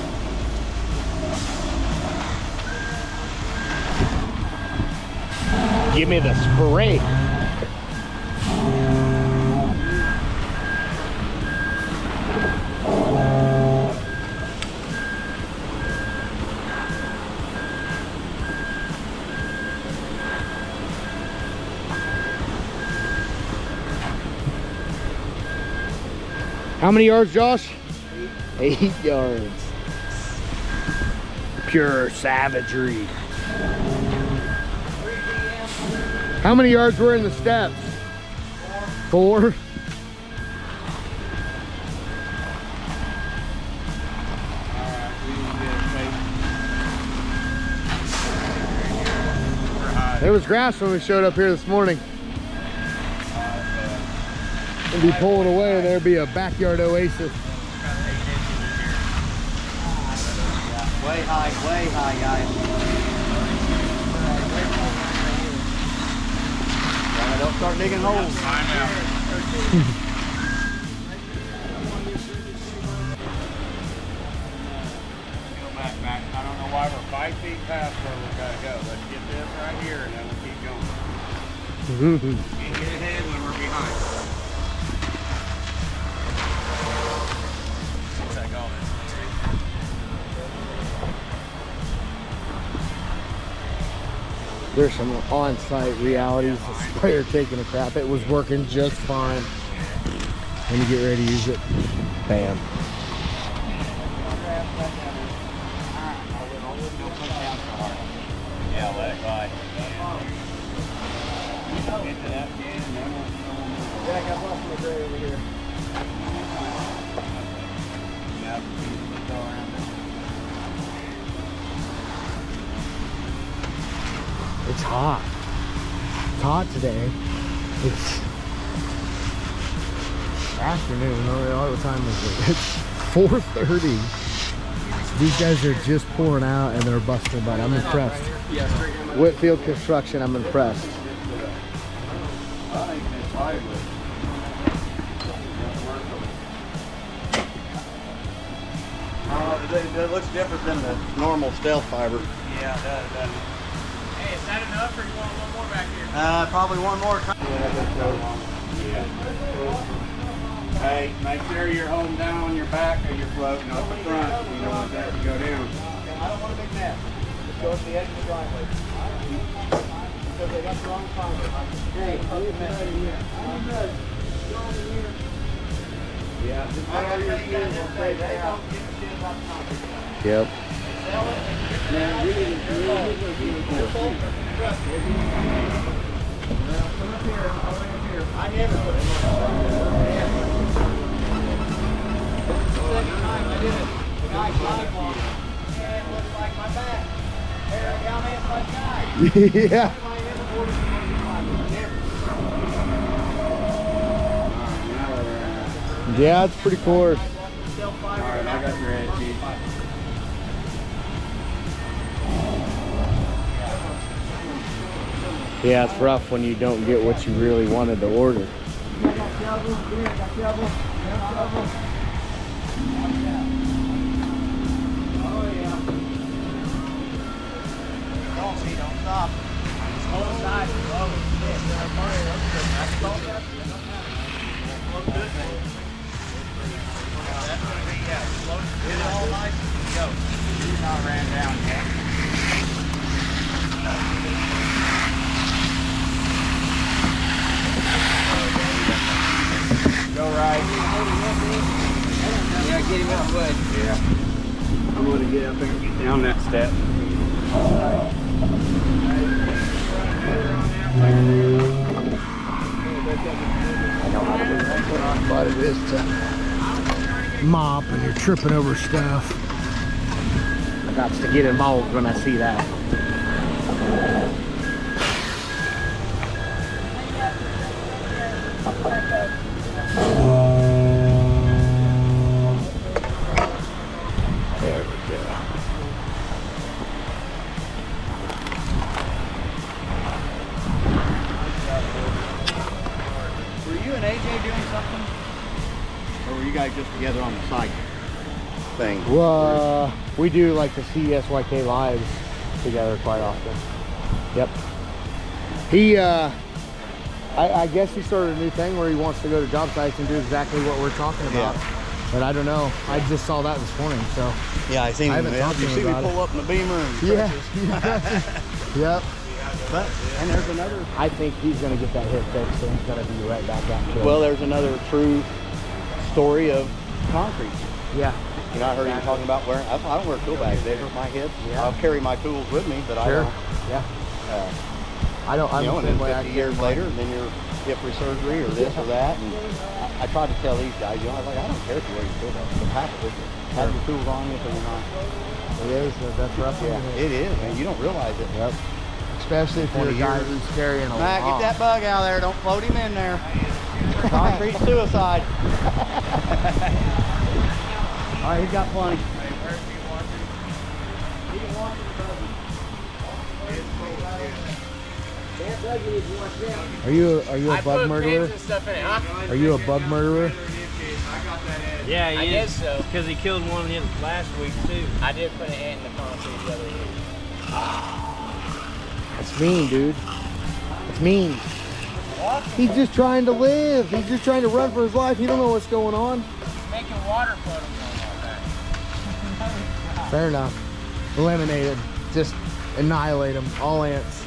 Give me the spray. How many yards, Josh? 8 yards. Pure savagery. How many yards were in the steps? 4. There was grass when we showed up here this morning. It'd be pulling away, there'd be a backyard oasis. Way high, guys. Don't start digging holes. Back. I don't know why we're 5 feet past where we gotta go. Let's get this right here and then we'll keep going. Can't get ahead when we're behind. There's some on-site realities. The sprayer taking a crap. It was working just fine. When you get ready to use it, bam. Yeah, let it glide. Yeah, I got lost in the gray over here. It's hot. It's hot today. It's afternoon. What time is it? It's 4:30. These guys are just pouring out and they're busting butt. I'm impressed. Whitfield Construction, I'm impressed. It looks different than the normal stealth fiber. Yeah, it does, doesn't it? Hey, is that enough or you want one more back here? Probably one more. Hey, make sure you're holding down on your back or you're floating up the front. You don't want that to go down. I don't want a big mess. Just go to the edge of the driveway. Because they got the wrong fiber. Hey, I'm good. Go over here. Yeah, just whatever you're doing, we'll stay there. Yep. I never put it in. The second time I did it, the guy sidewalked and it looked like my back. There, I got hit by the guy. Yeah. My inboard is never. Yeah, it's pretty coarse. Alright, I got your head, Chief. Yeah, it's rough when you don't get what you really wanted to order. Don't stop. Slow side, slow. Get it all nice and go. You're not ran down yet. Go right. Yeah, get him out wood. Yeah. I'm going to get up there and get down that step. But it is to mop and you're tripping over stuff. I got to get involved when I see that. There we go. Were you and AJ doing something? guys just together on the site thing? Well, we do like the CSYK lives together quite often. Yep. He, I guess he started a new thing where he wants to go to job sites and do exactly what we're talking about. Yeah. But I don't know. I just saw that this morning, so. Yeah, I seen him. haven't talked to You him see me about pull up in the Beamer and Yeah. Yep. But, and there's another. I think he's going to get that hit fixed, so he's going to be right back out to it. Well, there's another true story of concrete. Yeah. You know, I heard you talking about wearing. I don't wear tool bags. They hurt my hips. Yeah. I'll carry my tools with me, but I Sure. don't. Yeah. Uh, I don't. I'm you know, the and same then way. 50 years later, and then you're hip resurgery or this or that. And I tried to tell these guys, you know, I was like, I don't care if you wear your tool bags. But pack it with you. Have your tools on you so you're not. It is. That's rough. Yeah, it is, man. You don't realize it. Yep. Especially if you're a guy who's carrying a Matt, lot. get that bug out of there. Don't float him in there. Concrete suicide. All right, he's got plenty. Are you a bug murderer? Are you a bug murderer? Yeah, he I is. guess so. Because he killed one in last week too. I did put an ant in the concrete the other week. That's mean, dude. That's mean. He's just trying to live. He's just trying to run for his life. He don't know what's going on. Making water float on that. Fair enough. Eliminate him. Just annihilate them. All ants.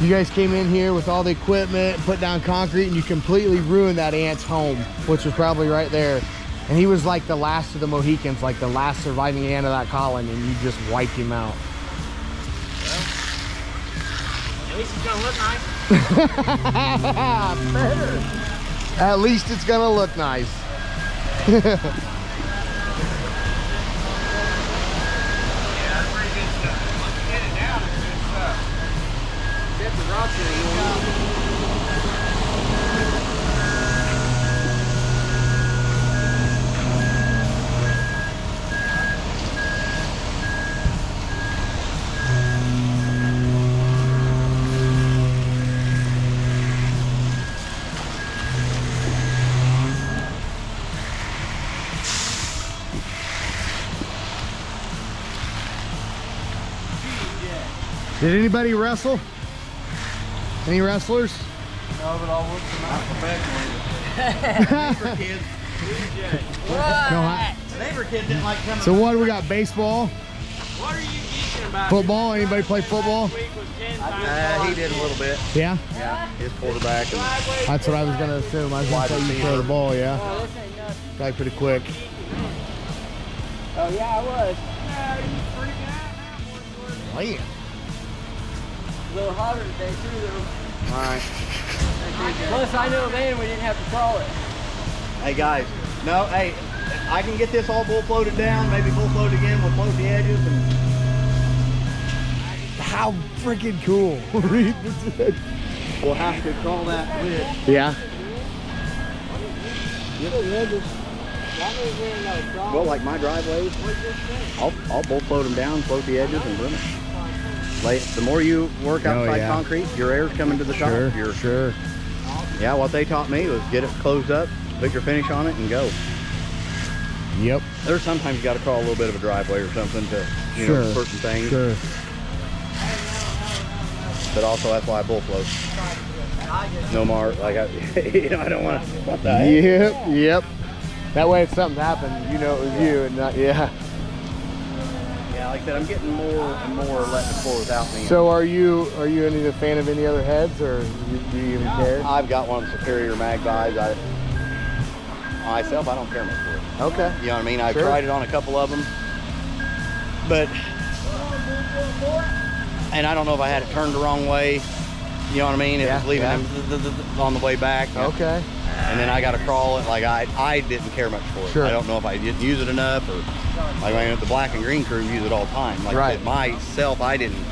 You guys came in here with all the equipment, put down concrete, and you completely ruined that ant's home, which was probably right there. And he was like the last of the Mohicans, like the last surviving ant of that colony, and you just wiped him out. At least it's gonna look nice. Better. At least it's gonna look nice. Yeah, that's pretty good stuff. Once you get it down, it's good stuff. Get the rocks in it. Did anybody wrestle? Any wrestlers? No, but I'll look some out for kids. No, Neighbor kid didn't like coming. so what do we got? Baseball? What are you geeking about? Football? Anybody play football? This week was 10 times He did a little bit. Yeah? Yeah, his quarterback. And That's what I was gonna assume. I was gonna say you throw the ball, yeah? Oh, this ain't nothing. Probably pretty quick. Oh, yeah, I was. Man. A little hotter today, too, though. all right. Plus, I know then we didn't have to crawl it. Hey guys, no, hey, I can get this all bull floated down, maybe bull float again. We'll float the edges and How freaking cool. Read this. we'll have to crawl that lid. Yeah. Well, like my driveways, I'll bull float them down, float the edges, and brim it. The more you work outside yeah. concrete, your air's coming to the top. Sure, sure. Yeah, what they taught me was get it closed up, put your finish on it, and go. Yep. There's sometimes you got to crawl a little bit of a driveway or something to, you know, certain things. Sure. But also that's why I bull float. No more, like I, you know, I don't want to. What the heck? Yep, yep. That way if something happened, you know it was you and not, yeah. Yeah, like I said, I'm getting more and more letting it flow without me. So are you any a fan of any other heads, or do you even care? I've got one of the Superior mag buys. Myself, I don't care much for it. Okay. You know what I mean? I've Sure. tried it on a couple of them, but and I don't know if I had it turned the wrong way. You know what I mean? It Yeah, was leaving yeah. him on the way back. Okay. And then I got to crawl it. Like I didn't care much for it. Sure. I don't know if I didn't use it enough, or like I mean, the black and green crew use it all the time. Like Right. myself, I didn't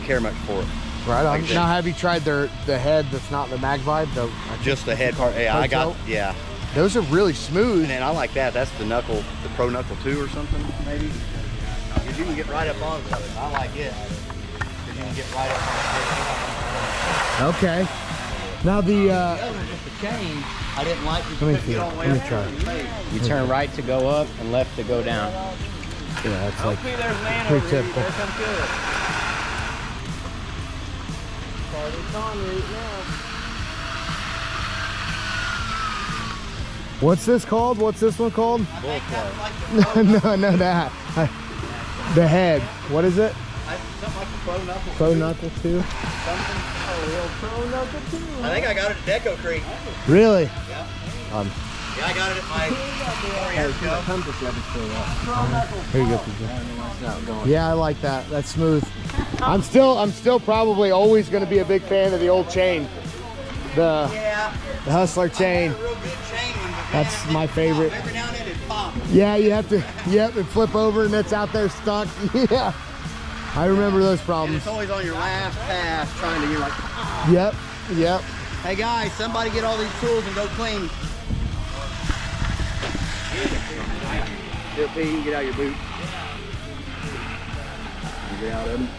care much for it. Right on. Like Now have you tried the head that's not the mag vibe? Just the head part. Yeah, I got. Yeah. Those are really smooth. And then I like that. That's the knuckle, the Pro Knuckle 2 or something, maybe. Because you can get right up onto it. I like it. Because you can get right up on it. Okay. Now the other one, just the chain, I didn't like because you Let me couldn't get all the way see. up Let there me in the face. You turn right to go up and left to go down. yeah, it's like Hopefully there's land pretty over here. You typical. better come kill it. Party's on right now. What's this called? What's this one called? I think that's like the No, that. The head. What is it? something like the pro knuckle. Pro knuckle too. Something. I think I got it at Deco-Crete. Really? Yeah. Yeah, I got it at my 4 years ago. Here you go, PJ. Yeah, I like that. That's smooth. I'm still probably always going to be a big fan of the old chain, the Hustler chain. A real good chain one, but That's man, my it favorite. popped. Every now and then it popped. Yeah, you have to. Yep, and flip over and it's out there stuck. Yeah, I remember those And problems. it's always on your last pass trying to, you're like, Yep. hey guys, somebody get all these tools and go clean. Here, P, you can get out your boots. You get out of them.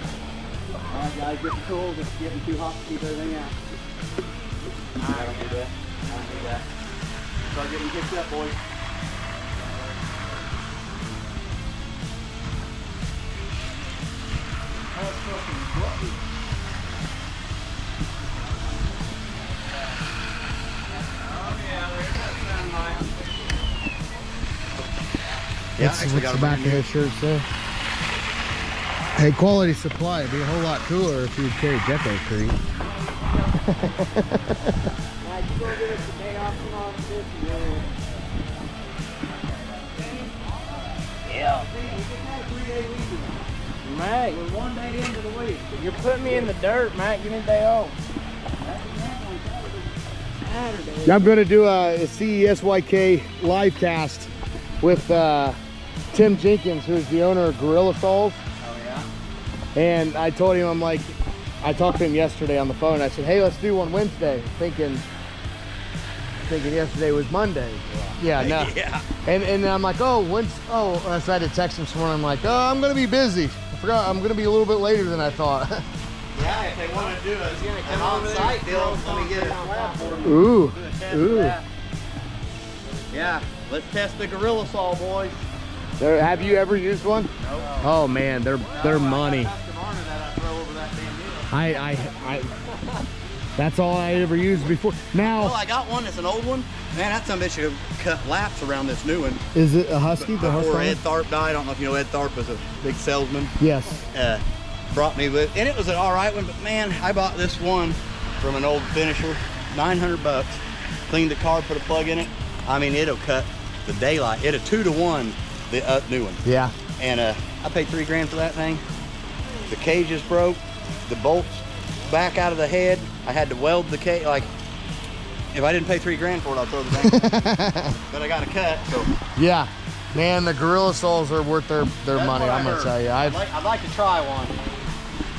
All right, guys, get the tools. It's getting too hot to keep everything out. I don't do that. I don't do that. Start getting kicked up, boys. What's the back of his shirt say? Hey, quality supply. It'd be a whole lot cooler if you'd carry Deco-Crete. Mac, we're 1 day into the week. You're putting me in the dirt, Mac. Give me a day off. Saturday. I'm going to do a CESYK live cast with Tim Jenkins, who's the owner of Gorilla Souls. Oh, yeah? And I told him, I talked to him yesterday on the phone. I said, hey, let's do one Wednesday. Thinking yesterday was Monday. Yeah, no. Yeah. And I'm like, so I had to text him this morning. I'm like, I'm going to be busy. I forgot, I'm going to be a little bit later than I thought. Yeah, if they want to do an on-site deal, let me get a slab for them. Ooh. Yeah, let's test the Gorilla Saw, boys. Have you ever used one? Nope. Oh man, they're money. Custom armor that I throw over that damn deal. I that's all I ever used before. Now, Well, I got one that's an old one. Man, that some bitch should have cut laps around this new one. is it a Husky? The Before Husky? Ed Tharp died, I don't know if you know Ed Tharp was a big salesman. Yes. Brought me with, and it was an all right one, but man, I bought this one from an old finisher, 900 bucks. Cleaned the car, put a plug in it. I mean, it'll cut the daylight. It'll 2-to-1 the new one. Yeah. And I paid $3 grand for that thing. The cage is broke, the bolts back out of the head. I had to weld the cage. Like, if I didn't pay $3 grand for it, I'd throw the thing. But I got a cut, so. Yeah. Man, the Gorilla Souls are worth their That's money. what I I'm gonna heard. tell you. I'd like to try one.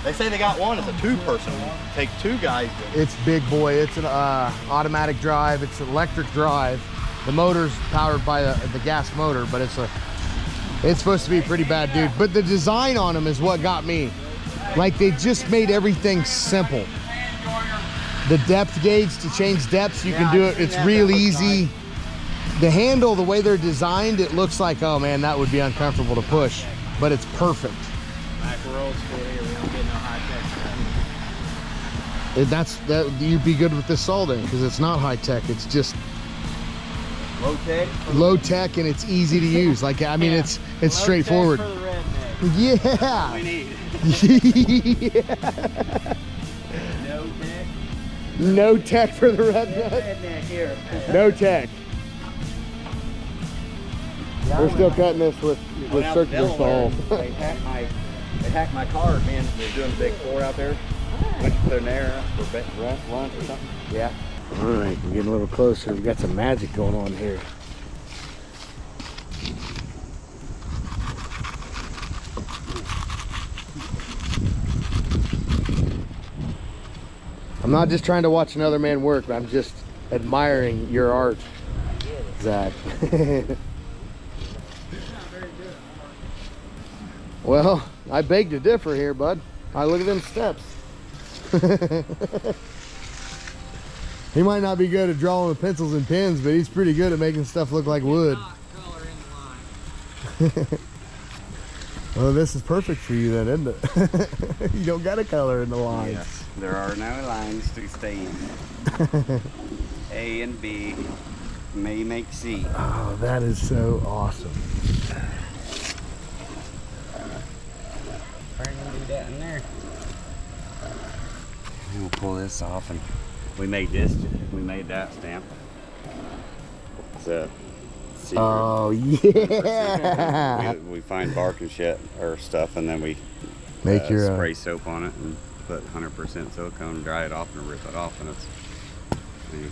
They say they got one. It's a 2-person one. Take 2 guys. It's big boy. It's an automatic drive. It's an electric drive. The motor's powered by the gas motor, but it's supposed to be pretty bad, dude. But the design on them is what got me. Like, they just made everything simple. The depth gauge, to change depths, you can do it. It's real easy. The handle, the way they're designed, it looks like, oh man, that would be uncomfortable to push, but it's perfect. Mac, we're old school here. We don't get no high tech. You'd be good with this saw then, because it's not high tech. It's just Low tech. low tech and it's easy to use. Like, I mean, it's Low straightforward. tech for the redneck. Yeah. We need. Yeah. No tech. No tech for the redneck. Redneck here. No tech. We're still cutting this with Went out to circular Delaware, saws. They hacked my car, man. They're doing the big 4 out there. Went to put an air for lunch or something. Yeah. All right, we're getting a little closer. We've got some magic going on here. I'm not just trying to watch another man work, but I'm just admiring your art, Zach. Well, I beg to differ here, bud. I look at them steps. He might not be good at drawing with pencils and pens, but he's pretty good at making stuff look like wood. Color in the line. Well, this is perfect for you then, isn't it? You don't got to color in the lines. Yes, there are no lines to stay in. A and B may make C. Oh, that is so awesome. Probably gonna do that in there. And we'll pull this off, and we made that stamp. It's a secret. Oh, yeah. We find bark and shit or stuff, and then we Make your spray soap on it and put 100% silicone, dry it off, and rip it off, and it's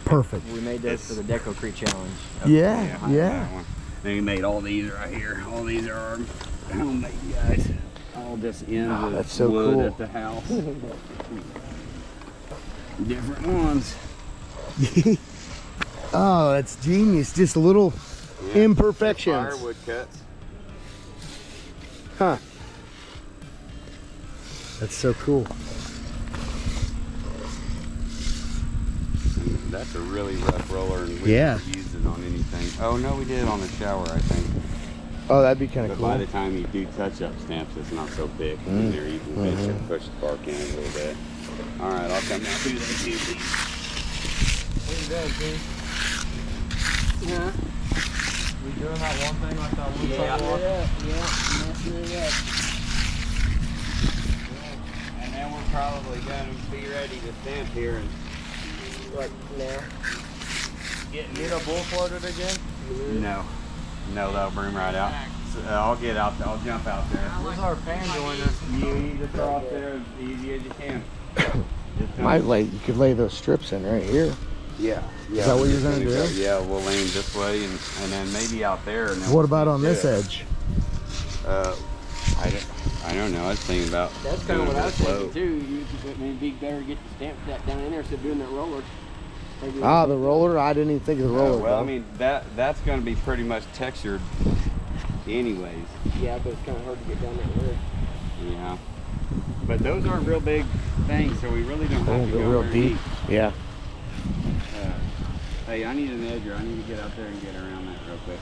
perfect. We made those for the Deco-Crete challenge. Yeah. that one. Then we made all these right here. All these are our homemade guys. All this in with that's so wood cool. at the house. Different ones. Oh, that's genius. Just little imperfections. Firewood cuts. Huh. That's so cool. That's a really rough roller, and we Yeah. never used it on anything. Oh no, we did it on the shower, I think. Oh, that'd be kind But of cool. by the time you do touch-up stamps, it's not so thick. And there you can basically push the bark in a little bit. All right, I'll come down through those two things. What are you doing, Pete? Yeah. We doing that one thing like that one Yeah. sidewalk? Messing it up. And then we're probably going to be ready to stamp here and Like now. Need a bull for it again? No, that'll bring right out. So, I'll get out. I'll jump out there. Where's our fan joiner? You just throw up there as easy as you can. Just Might lay. You could lay those strips in right here. Yeah. Is that what you're gonna do? Yeah, we'll lay them this way and then maybe out there. And then What we'll about on do this it. edge? I don't know. I was thinking about. That's kind of doing what I it was thinking slow. too. It'd be better to get the stamp that down in there instead of doing that roller. Maybe Ah, the roller. I didn't even think of the roller. Well, I though. mean that's going to be pretty much textured, anyways. Yeah, but it's kind of hard to get down that road. Yeah. But those aren't real big things, so we really don't have to go real very deep. Yeah. Hey, I need an edger. I need to get out there and get around that real quick.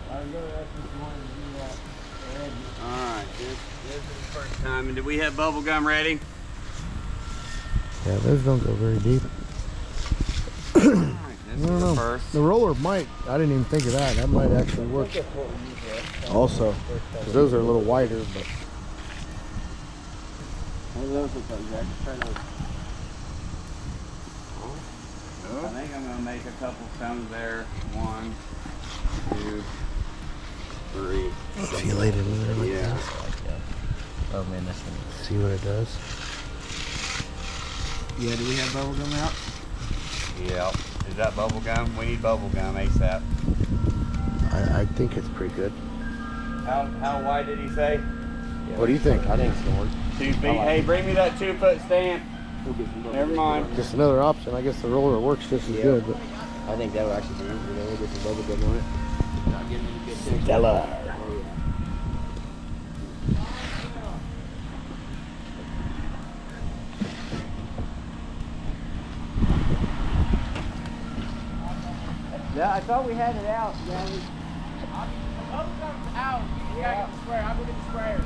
I was going to ask if you wanted to do that. All right, this is the first time. And did we have bubble gum ready? Yeah, those don't go very deep. All right, this I don't is know. the first. The roller might. I didn't even think of that. That might actually work. Also, 'cause those are a little wider, but What do those look like, Zach? Try those. I think I'm gonna make a couple stones there. 1, 2, 3. if you laid it in there like Yeah. Oh man, that's funny. that, see what it does. Yeah, do we have bubble gum out? Yep. Is that bubble gum? We need bubble gum ASAP. I think it's pretty good. How wide did he say? What do you think? I think it's going to work. 2 feet. Hey, bring me that 2-foot stamp. We'll get some bubble Never gum. mind. Just another option. I guess the roller works just as good. But I think that would actually be easier. Then we'll get some bubble gum on it. Not getting any good texture. Stellar. Oh, yeah. Yeah, I thought we had it out. Yeah, we... Bubble gum's out. You gotta get the sprayer. I'll go get the sprayer.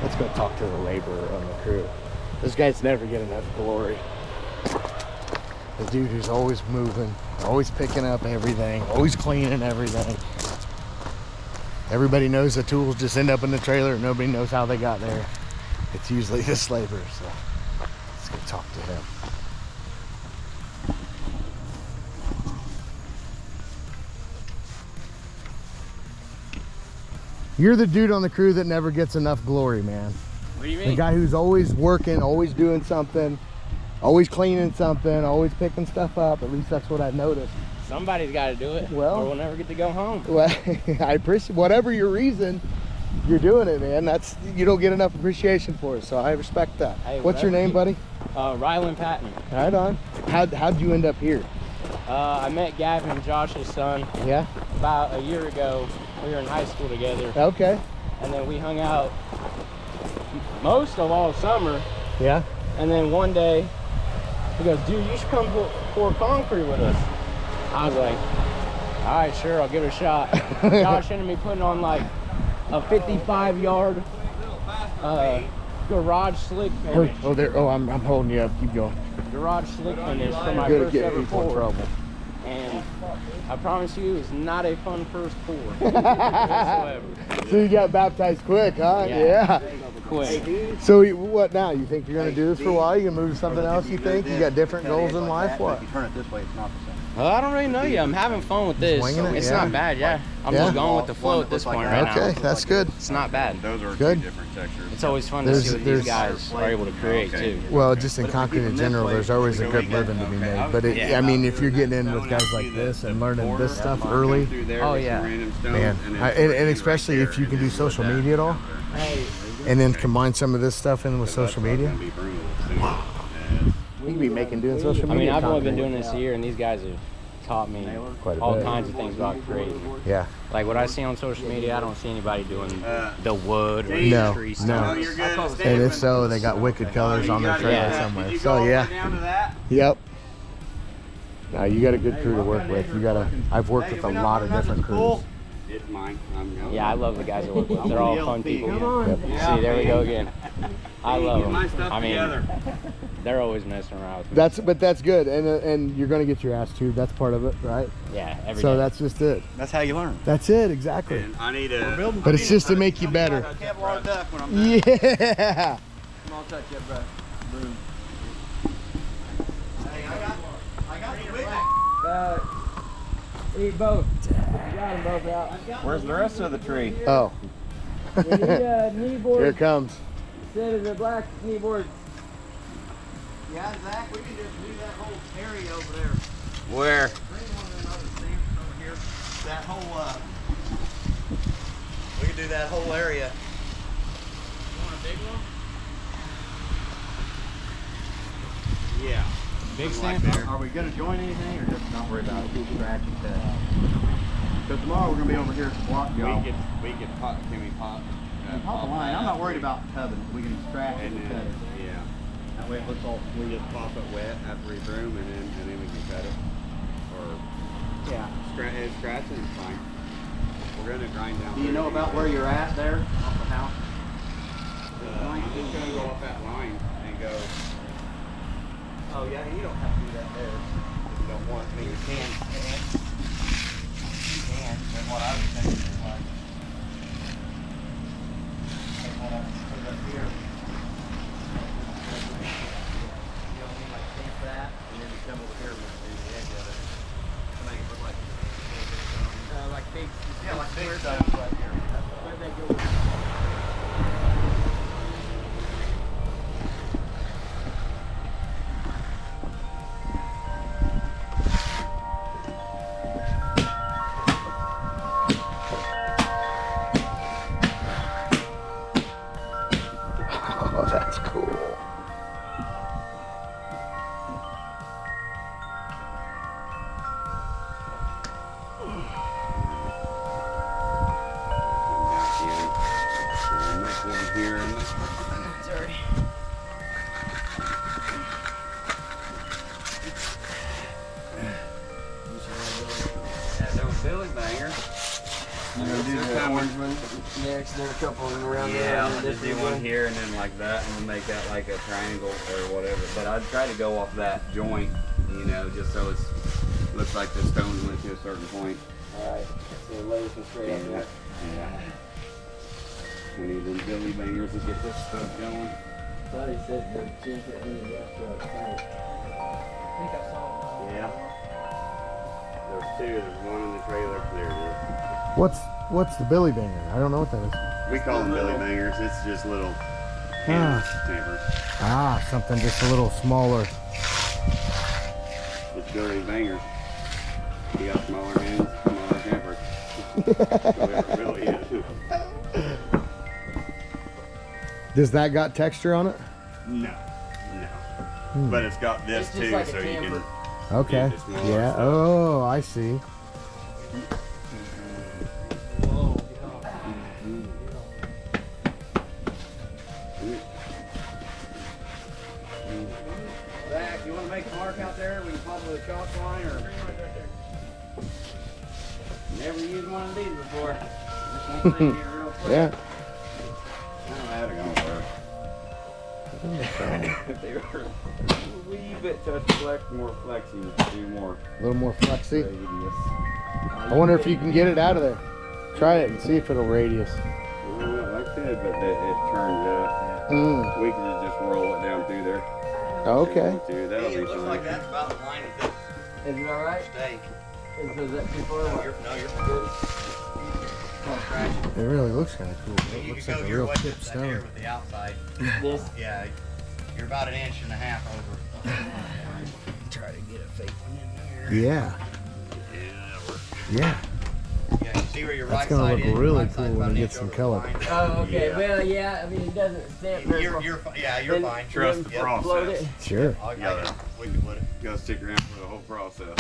let's go talk to the laborer on the crew. Those guys never get enough glory. The dude who's always moving, always picking up everything, always cleaning everything. Everybody knows the tools just end up in the trailer. Nobody knows how they got there. It's usually this laborer, so let's go talk to him. You're the dude on the crew that never gets enough glory, man. What do you The mean? guy who's always working, always doing something, always cleaning something, always picking stuff up. At least that's what I've noticed. Somebody's got to do it, Well- or we'll never get to go home. Well, I appreciate whatever your reason, you're doing it, man. You don't get enough appreciation for it, so I respect that. Hey, What's your name, buddy? Ryland Patton. Right on. How'd you end up here? I met Gavin, Josh's son, Yeah. about a year ago. We were in high school together, Okay. and then we hung out most of all summer. Yeah. And then one day, he goes, dude, you should come pour concrete with us. I was like, all right, sure, I'll give it a shot. Josh ended me putting on like a 55-yard garage slick finish. Oh, there. Oh, I'm holding you up. Keep going. Garage slick finish for my Good at first getting ever people in pour. trouble. And I promise you, it was not a fun first pour whatsoever. So you got baptized quick, huh? Yeah. Quick. So what now? You think you're gonna do this for a while? You gonna move to something else? You think you got different goals in life? What? If you turn it this way, it's not the same. I don't really know yet. I'm having fun with this. winging it? It's Yeah. not bad, yeah. I'm Yeah. just going with the flow at this point right now. Okay, that's good. It's not bad. Those are Good. two different textures. It's always fun to see what these guys are able to create too. Well, just in concrete in general, there's always a good living to be made. But I mean, if you're getting in with guys like this and learning this stuff early, Oh, yeah. man, and especially if you can do social media at all, and then combine some of this stuff in with social media, you can be doing social media. I mean, I've only been content. doing this a year, and these guys have taught me Quite a all bit. kinds of things about creating. Yeah. Like what I see on social media, I don't see anybody doing the wood or No, the tree no. stuff. And if so, they got wicked colors on their trailer somewhere. So yeah. Yep. Now you got a good crew to work with. I've worked with a lot of different crews. It's mine. Yeah, I love the guys I work with. They're all fun people. Yep. See, there we go again. I love Get my them. stuff I mean, together. they're always messing around with me. But that's good, and you're gonna get your ass chewed. That's part of it, right? Yeah, every So day. that's just it. That's how you learn. That's it, exactly. And I need a. But it's just to make you better. Kevlar duck when I'm done. Yeah. Come on, touch it, bro. I got the wig. Eat both. You got them both out. Where's the rest of the tree? Oh, We need knee here board it comes. instead of the black knee board. Yeah, Zach, we can just do that whole area over there. Where? Bring one of them other stamps over here. That whole, we can do that whole area. You want a big one? Yeah. Big Like stamp? there. Are we gonna join anything or just not worry about it? Keep scratching that. Because tomorrow we're gonna be over here at the block job. We could pop. Can we pop? Pop the line. I'm not worried about tubbing. We can scratch And and then, cut it. yeah, That way it looks all we sweet. just pop it wet after we broom, and then we can cut it. Or Yeah. scratching is fine. We're gonna grind down. Do you know about where you're at there off the house? I'm just gonna go up that line and go. Oh yeah, you don't have to do that there. If you don't want me. You can. You can. That's what I was thinking. Like, take that up, put it up here. You don't need like stamp that, and then you come over here and do the edge of it. To make it look like. Like big. Yeah, like big stuff right here. Where'd they go? Oh, that's cool. Come back in. And this one here. And this one. Sorry. Those Billy bangers. You gonna do the orange one next, then a couple of them around there. Yeah, and I'm then just do this one here and then like that, and then make that like a triangle or whatever. But I'd try to go off that joint, you know, just so it's looks like the stones went to a certain point. Alright, so lay some straight up there. Yeah. We need them Billy bangers to get this stuff going. Thought he said the chink that he was after tank. I think I saw it. Yeah. There's two. There's one in the trailer. There it is. What's the Billy Banger? I don't know what that is. We call them Billy bangers. It's just little Ah. hand tampers. Ah, something just a little smaller. It's Billy bangers. You got smaller hands, smaller campers. It really is. Does that got texture on it? No. But it's got this It's just too, like a so you camper. can. Okay. the smaller Yeah. stuff. Oh, I see. Zach, you want to make a mark out there? We can pop with a chalk line or. Never used one of these before. Just want to see here real quick. Yeah. I don't know how to go if they were a wee bit touch more flexy, do more A little more flexy. radius. I wonder if you can get it out of there. Try it and see if it'll radius. I could, but it turns up. Mm. We can just roll it down through there. Okay. That'll be It looks fine. like that's about the line of this Is it alright? steak. Is that too far? No, you're good. Don't scratch it. It really looks kind of cool. It You looks can like go a your real way chipped just here stone. with the outside. This? Yeah, you're about 1.5 inches over. Try to get a fake one in there. Yeah. Yeah. Yeah, you see where your That's right gonna side look is? Your really right side's cool when about it an gets inch some over the color. line. Oh, okay. Yeah. Well, yeah. I mean, it doesn't stamp very far. You're fine. Yeah, you're Then- fine. Trust the then process. float it. Sure. We can put it. Gotta stick around for the whole process.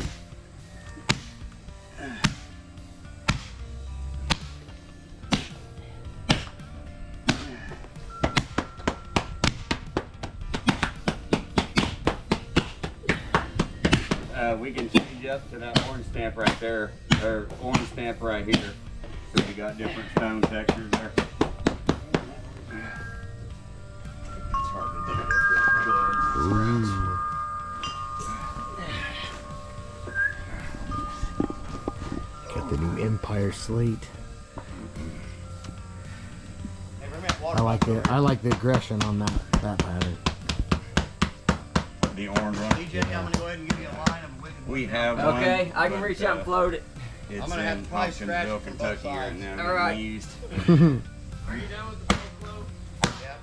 We can change up to that orange stamp right there, or orange stamp right here. So we got different stone textures there. It's hard to do this real close. Got the new Empire slate. Hey, bring me that water I like bottle. the aggression on that pattern. The orange one. DJ, I'm gonna go ahead and give you a line of a wicked We one. have one. Okay, I can but, reach out and float it. It's I'm gonna have in to probably scratch Hopkinsville, it from both Kentucky right sides. now. All getting right. used. Are you done with the float? Yeah.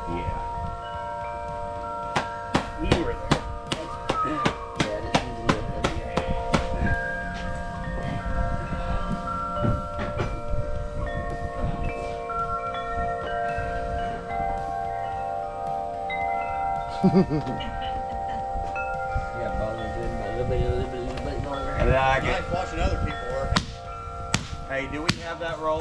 Yeah. You were there. Yeah, balling's in a little bit longer. And then I I get. like watching other people work. Hey, do we have that roller?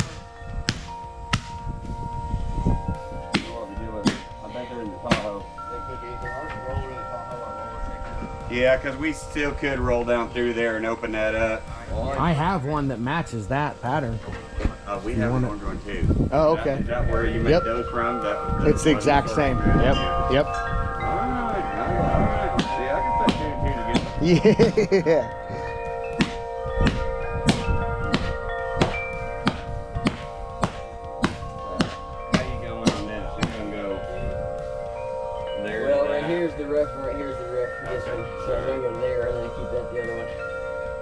What we do with it? I bet they're in the Tahoe. They could be either ours or roller in the Tahoe or roller. Yeah, because we still could roll down through there and open that up. I have one that matches that pattern. We You have want an orange one too. Oh, Is okay. Is that where you make Yep. those from? It's the exact same. Yep. Yep. Alright. See, I can put two and two together. Yeah. How you going on this? You're gonna go there. Well, to right that. here's the rough. Right here's the rough for this one. So I'm gonna go there and then keep that the other one.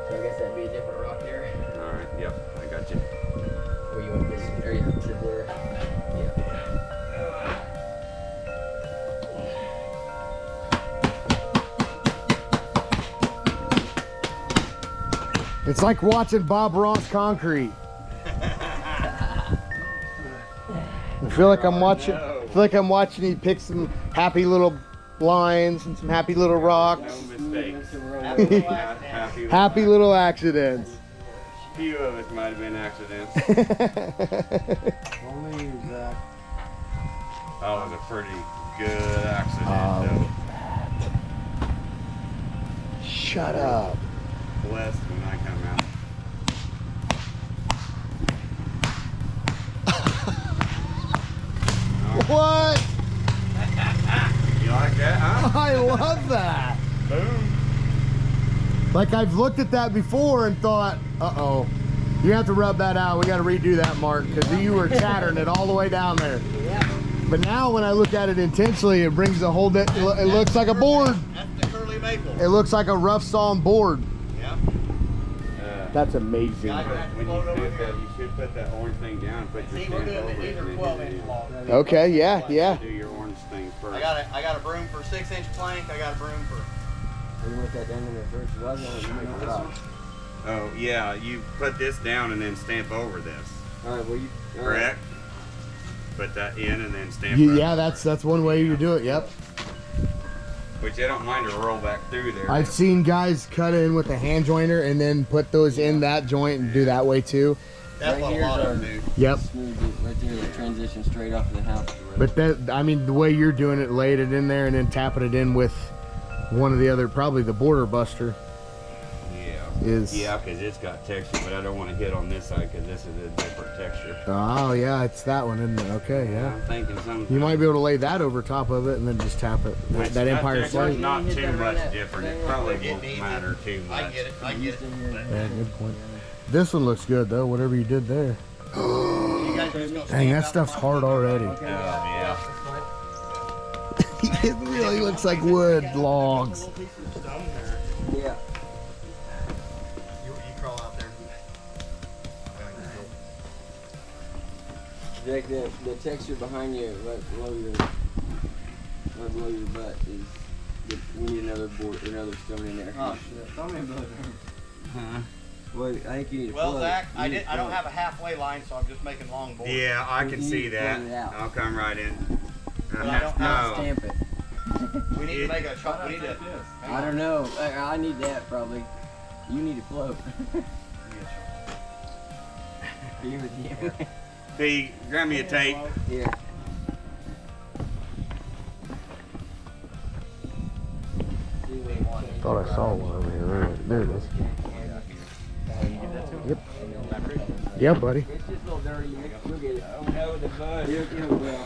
So I guess that'd be a different rock there. Alright, yep, I got you. Or you want this area to there? Yeah. It's like watching Bob Ross concrete. I feel like I'm watching. I feel like I'm watching. He pick some happy little lines and some happy little rocks. No mistakes. Happy. Happy little accidents. Few of us might have been accidents. That was a pretty good accident. Shut up. Blessed when I come out. What? You like that, huh? I love that. Boom. Like I've looked at that before and thought, uh-oh, you have to rub that out. We got to redo that, Mark, because you were chattering it all the way down there. Yeah. But now when I look at it intensely, it brings a whole, it looks like a board. That's the curly maple. It looks like a rough sawn board. Yeah. That's amazing. When you stamp that, you should put that orange thing down, put your stamp over it, and then hit it in. Okay, yeah, yeah. Do your orange thing first. I got a broom for 6-inch plank. I got a broom for. You want that down in there first? Well, I was going to make a rock. Oh, yeah, you put this down and then stamp over this. All right, well, you... Correct? Put that in and then stamp Yeah, that's one way you do it, yep. Which I don't mind to roll back through there. I've seen guys cut in with a hand joiner and then put those in that joint and do that way too. That's what a lot of them do. Yep. Smooth it right there, the transition straight off of the house. But that, I mean, the way you're doing it, laid it in there and then tapping it in with one of the other, probably the border buster. Yeah, because it's got texture, but I don't want to hit on this side because this is a different texture. Oh yeah, it's that one, isn't it? Okay, yeah. I'm thinking something. You might be able to lay that over top of it and then just tap it. That Empire Slate. Not too much different. It probably won't matter too much. I get it. Yeah, good point. This one looks good though. Whatever you did there. Dang, that stuff's hard already. Yeah. It really looks like wood logs. Yeah. You crawl out there. Jake, the texture behind you, right below your butt is. We need another stone in there. Oh shit! Huh? Well, I think you need to Well, float. Zach, I don't have a halfway line, so I'm just making long boards. Yeah, I can You see need to that. float it out. I'll come right in. But I don't have No. Stamp it. We need to make a chop. We need to. I don't know. I need that probably. You need to float. You with you. Hey, grab me a tape. Here. Thought I saw one over here. There it is. Yep. Yeah, buddy. It's just a little dirty. We'll get it. Oh no, the bud. You'll go out there.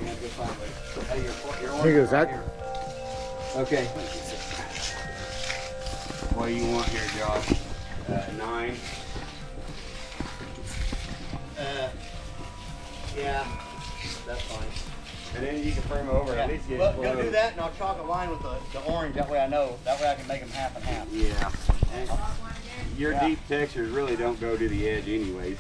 You have to find it. Here goes that. Okay. What do you want here, Josh? 9. Yeah, that's fine. And then you can frame over. Yeah. At least get Well, it go do close. that, and I'll chalk a line with the orange. That way I know. That way I can make them half and half. Yeah. And your deep textures really don't go to the edge anyways.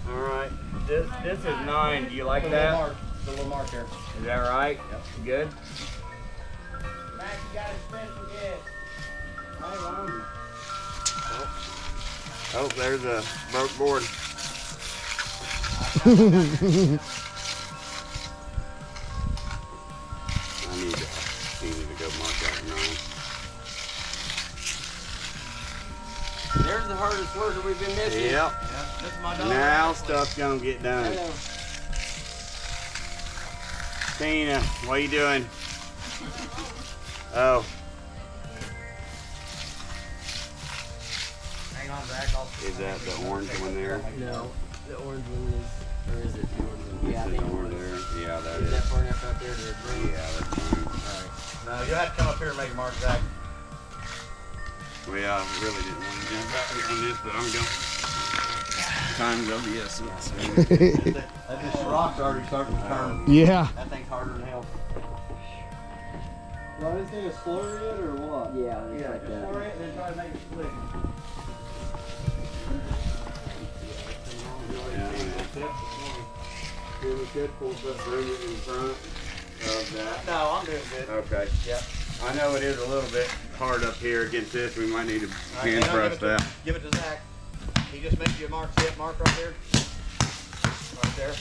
All right. This is 9. Do you like that? The little mark there. Is that right? Yep. Good? Mac, you got a special guest. Oh, there's a broke board. I need to go mark that 9. There's the hardest word that we've been missing. Yep. Yeah, this is my dog. Now stuff's gonna get done. Hello. Tina, what are you doing? Oh. Hang on, Zach. Is that the orange one there? No, the orange one is, or is it the orange one? Yeah, I This think is it orange was. there. Yeah, that Is is. that far enough out there to bring? Yeah, that's fine. Alright. No, you'll have to come up here and make a mark, Zach. Well, yeah, I really didn't want to jump out on this, but I'm going. Time's of the essence. That this rock's already starting to turn. Yeah. That thing's harder than hell. Well, this thing is slurry it or what? Yeah, it's like Just pour that. it and then try to make it split. We could pull stuff, bring it in front of that. No, I'm doing good. Okay. Yep. I know it is a little bit hard up here against this. We might need to All right, hand now press that. give it to Zach. He just makes you a mark. See that mark right there? Right there.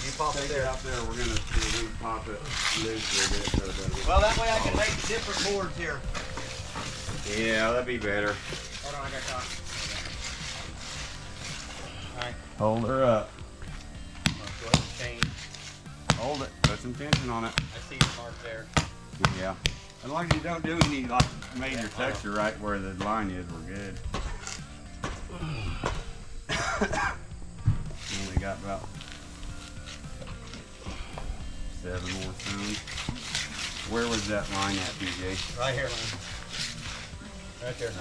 You pop it Take it there. out there. We're gonna pop it loose a bit so it doesn't. Well, that way I can make different boards here. Yeah, that'd be better. Hold on, I got caught. All right. Hold her up. Let's go ahead and change. Hold it. Put some tension on it. I see the mark there. Yeah. As long as you don't do any like major texture right where the line is, we're good. Only got about 7 more stones. Where was that line at, BJ? Right here, man. Right there.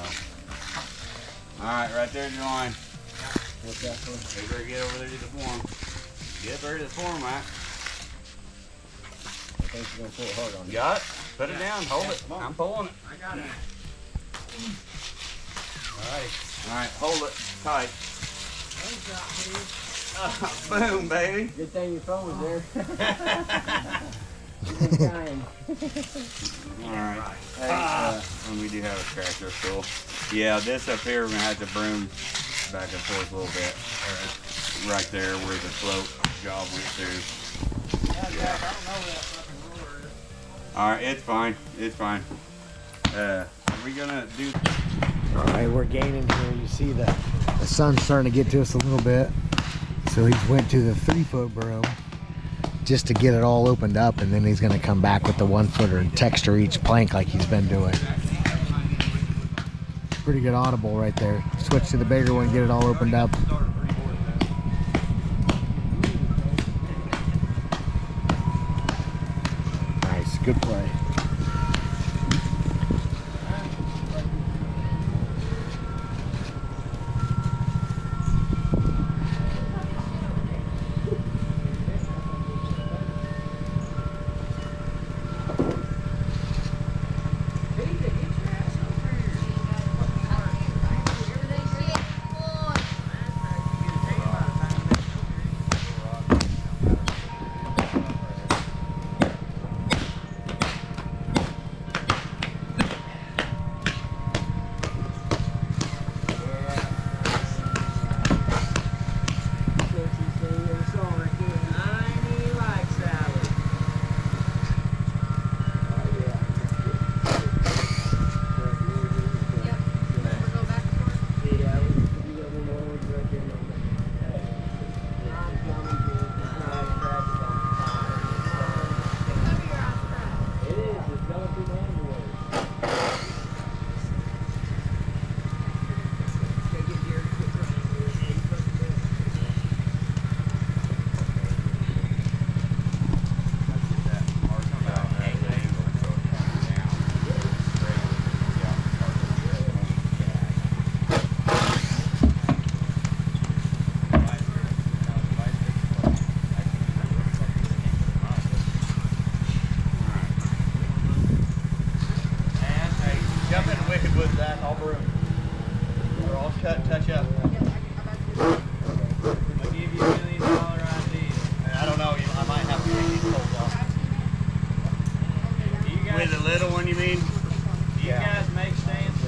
All right, right there's your line. What's that for? You better get over there to the form. Get there to the form, Matt. I think you're gonna pull it hard on Got it? Put it down. Hold it. I'm pulling it. I got it. All right, hold it tight. Boom, baby. Good thing your phone was there. You've been dying. All right. Hey, and we do have a tractor tool. Yeah, this up here we're gonna have to broom back and forth a little bit. Right there where the slope job went through. Yeah. I don't know where that fucking roller is. All right, it's fine. It's fine. Are we gonna do? All right, we're gaining here. You see the sun's starting to get to us a little bit. So he went to the 3-foot broom just to get it all opened up, and then he's gonna come back with the 1-footer and texture each plank like he's been doing. Pretty good audible right there. Switch to the bigger one, get it all opened up. Nice, good play. Touch up. I'll give you $1 million idea. I don't know. I might have to take these poles off. With the little one, you mean? Do you guys make stands?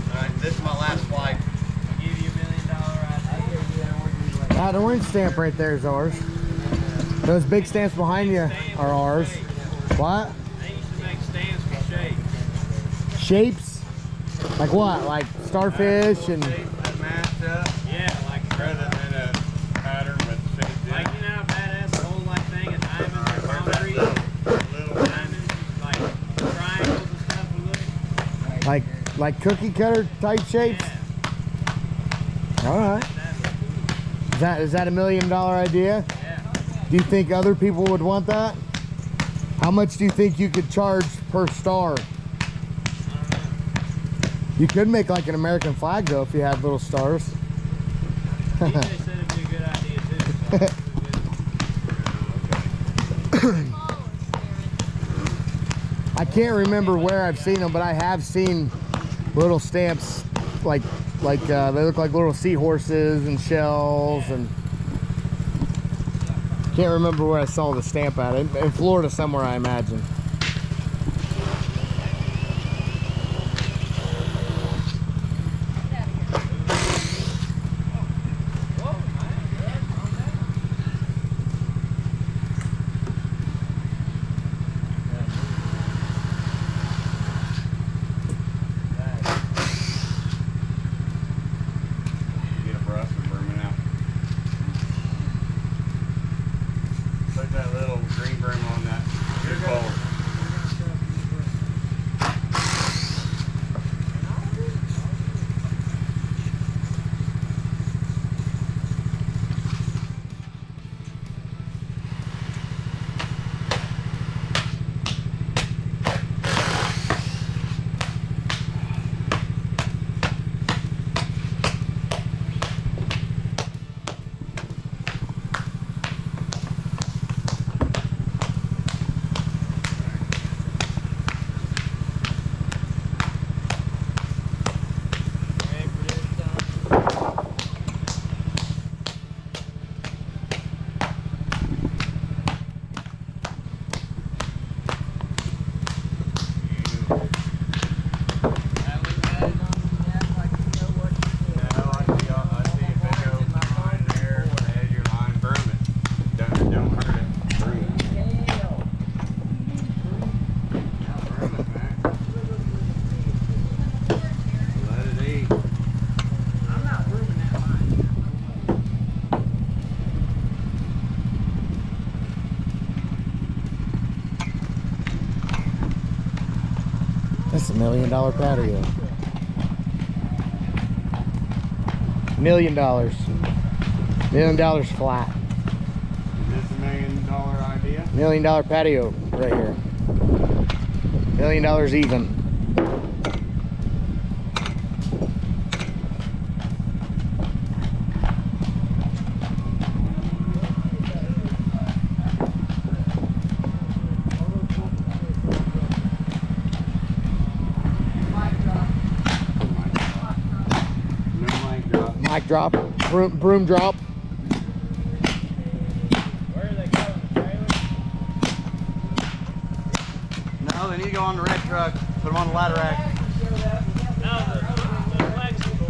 All right, this is my last flight. I'll give you $1 million idea. That orange stamp right there is ours. Those big stamps behind you are ours. What? They used to make stands for shapes. Shapes? Like what? Like starfish and... Matched up. Yeah, like Rather than a pattern with shaped in. like you know how badass the whole like thing of diamonds or concrete, little diamonds, like triangles and stuff would look. Like cookie cutter type shapes? Yeah, All right. Is that $1 million idea? yeah. Do you think other people would want that? How much do you think you could charge per star? You could make like an American flag though if you had little stars. DJ said it'd be a good idea too. I can't remember where I've seen them, but I have seen little stamps like they look like little seahorses and shells, and can't remember where I saw the stamp at. In Florida somewhere, I imagine. Get a brush and broom it out. Put that little green broom on that. Good pole. That's $1 million patio. $1 million. $1 million flat. Is this $1 million idea? $1 million patio right here. $1 million even. Mic drop, broom drop. Where are they going, the trailer? No, they need to go on the red truck. Put them on the ladder rack. No, the flexible.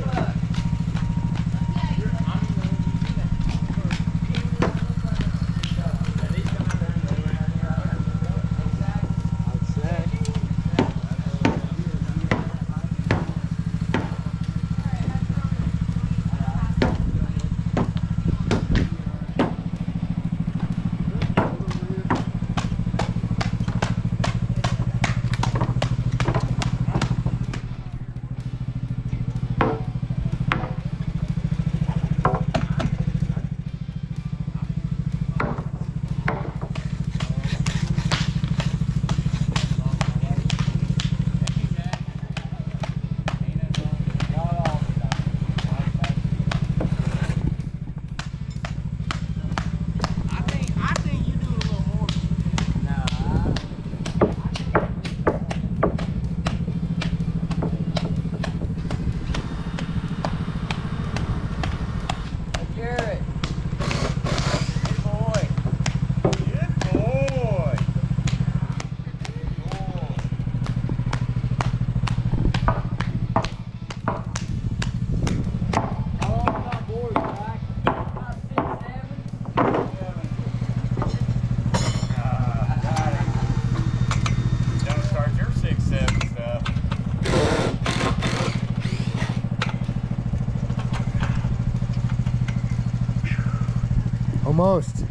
Almost.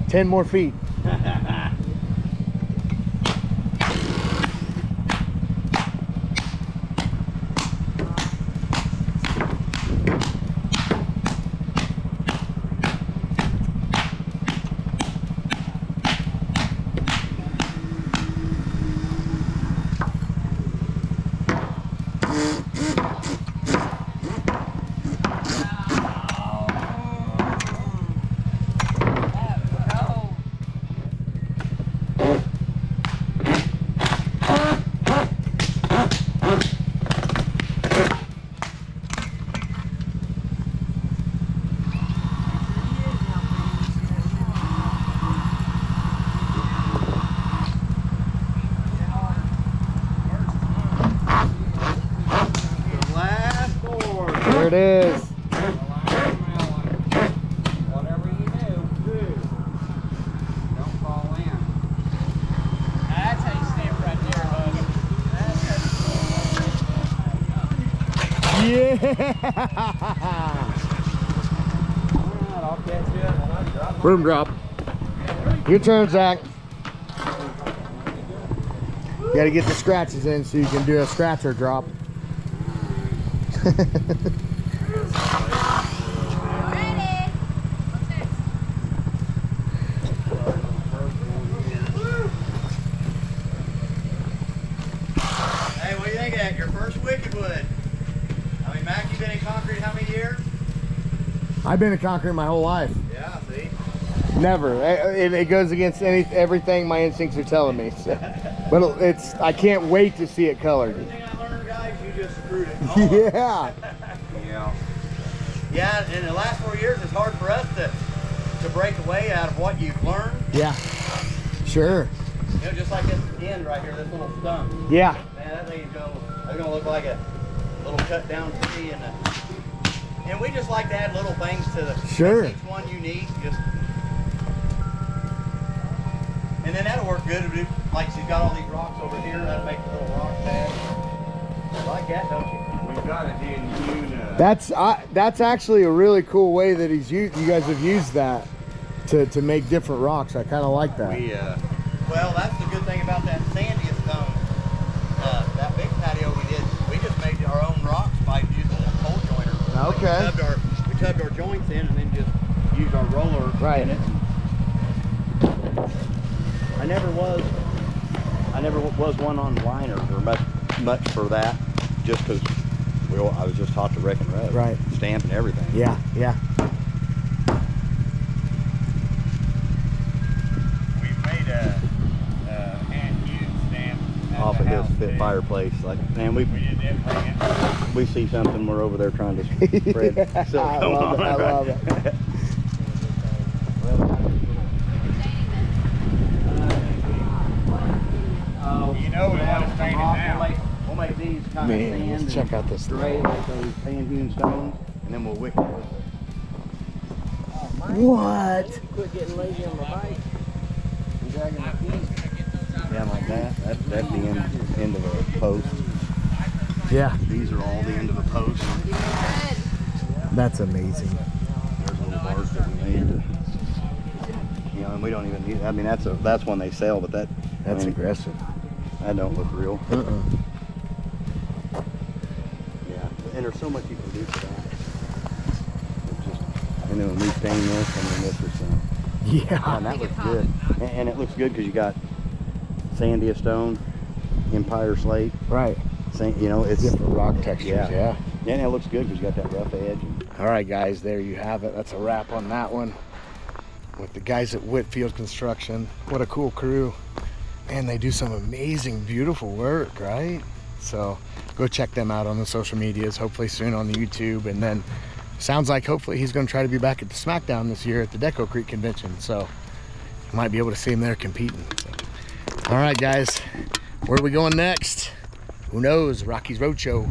10 more feet. There it is. Whatever you do, don't fall in. That's how you stand right there, bud. Yeah. I'll catch you. Broom drop. Your turn, Zach. You gotta get the scratches in so you can do a scratcher drop. Ready? What's next? Hey, what do you think of that? Your first Wickedwood. I mean, Mac, you've been in concrete how many years? I've been in concrete my whole life. Yeah, see? Never. It goes against everything my instincts are telling me. So. But I can't wait to see it colored. Everything I learned, guys, you just screwed it. Yeah. Yeah. Yeah, in the last 4 years, it's hard for us to break away out of what you've learned. Yeah. Sure. You know, just like this end right here, this little stump. Yeah. Man, that thing's gonna look like a little cut down tree, and we just like to add little things to the Sure. each one unique. Just and then that'll work good. Like she's got all these rocks over here, that'll make a little rock pad. You like that, don't you? We've got it in That's actually a really cool way that you guys have used that to make different rocks. I kind of like that. Well, that's the good thing about that sandiest stone. that big patio we just made our own rocks by using a hole joiner. Okay. We tubbed our joints in and then just used our roller in it. I never was one on liners or much for that, just because I was just taught to wreck and rub. Right. Stamp and everything. Yeah, yeah. We made a hand-hewn stamp at Off the of house, his too. fireplace. Like, man, we We didn't bring it. we see something, we're over there trying to spread silicone I love it. I on, right? love it. You know we want to stain it down. We'll make these kind Man, of sand let's check out this gray thing. like those hand-hewn stones, and then we'll wick it with What? Quit getting lazy on my bike. I'm dragging my feet. yeah, like that. That's the end of a post. Yeah, These are all the end of a post. that's amazing. There's little bars that we made. And we don't even need. I mean, that's one they sell, but That's aggressive. That don't look real. Uh-uh. Yeah, and there's so much you can do for that. It's just, and then when we stain this, and then this or something. Yeah. And that looks good. And it looks good because you got sandia stone, Empire slate. Right. You know, it's Different rock textures, yeah. And it looks good because you got that rough edge. All right, guys, there you have it. That's a wrap on that one with the guys at Whitfield Construction. What a cool crew. And they do some amazing, beautiful work, right? So go check them out on the social medias, hopefully soon on the YouTube. And then sounds like hopefully he's going to try to be back at the SmackDown this year at the Deco-Crete convention. So you might be able to see him there competing. So. All right, guys, where are we going next? Who knows? Rocky's Roadshow.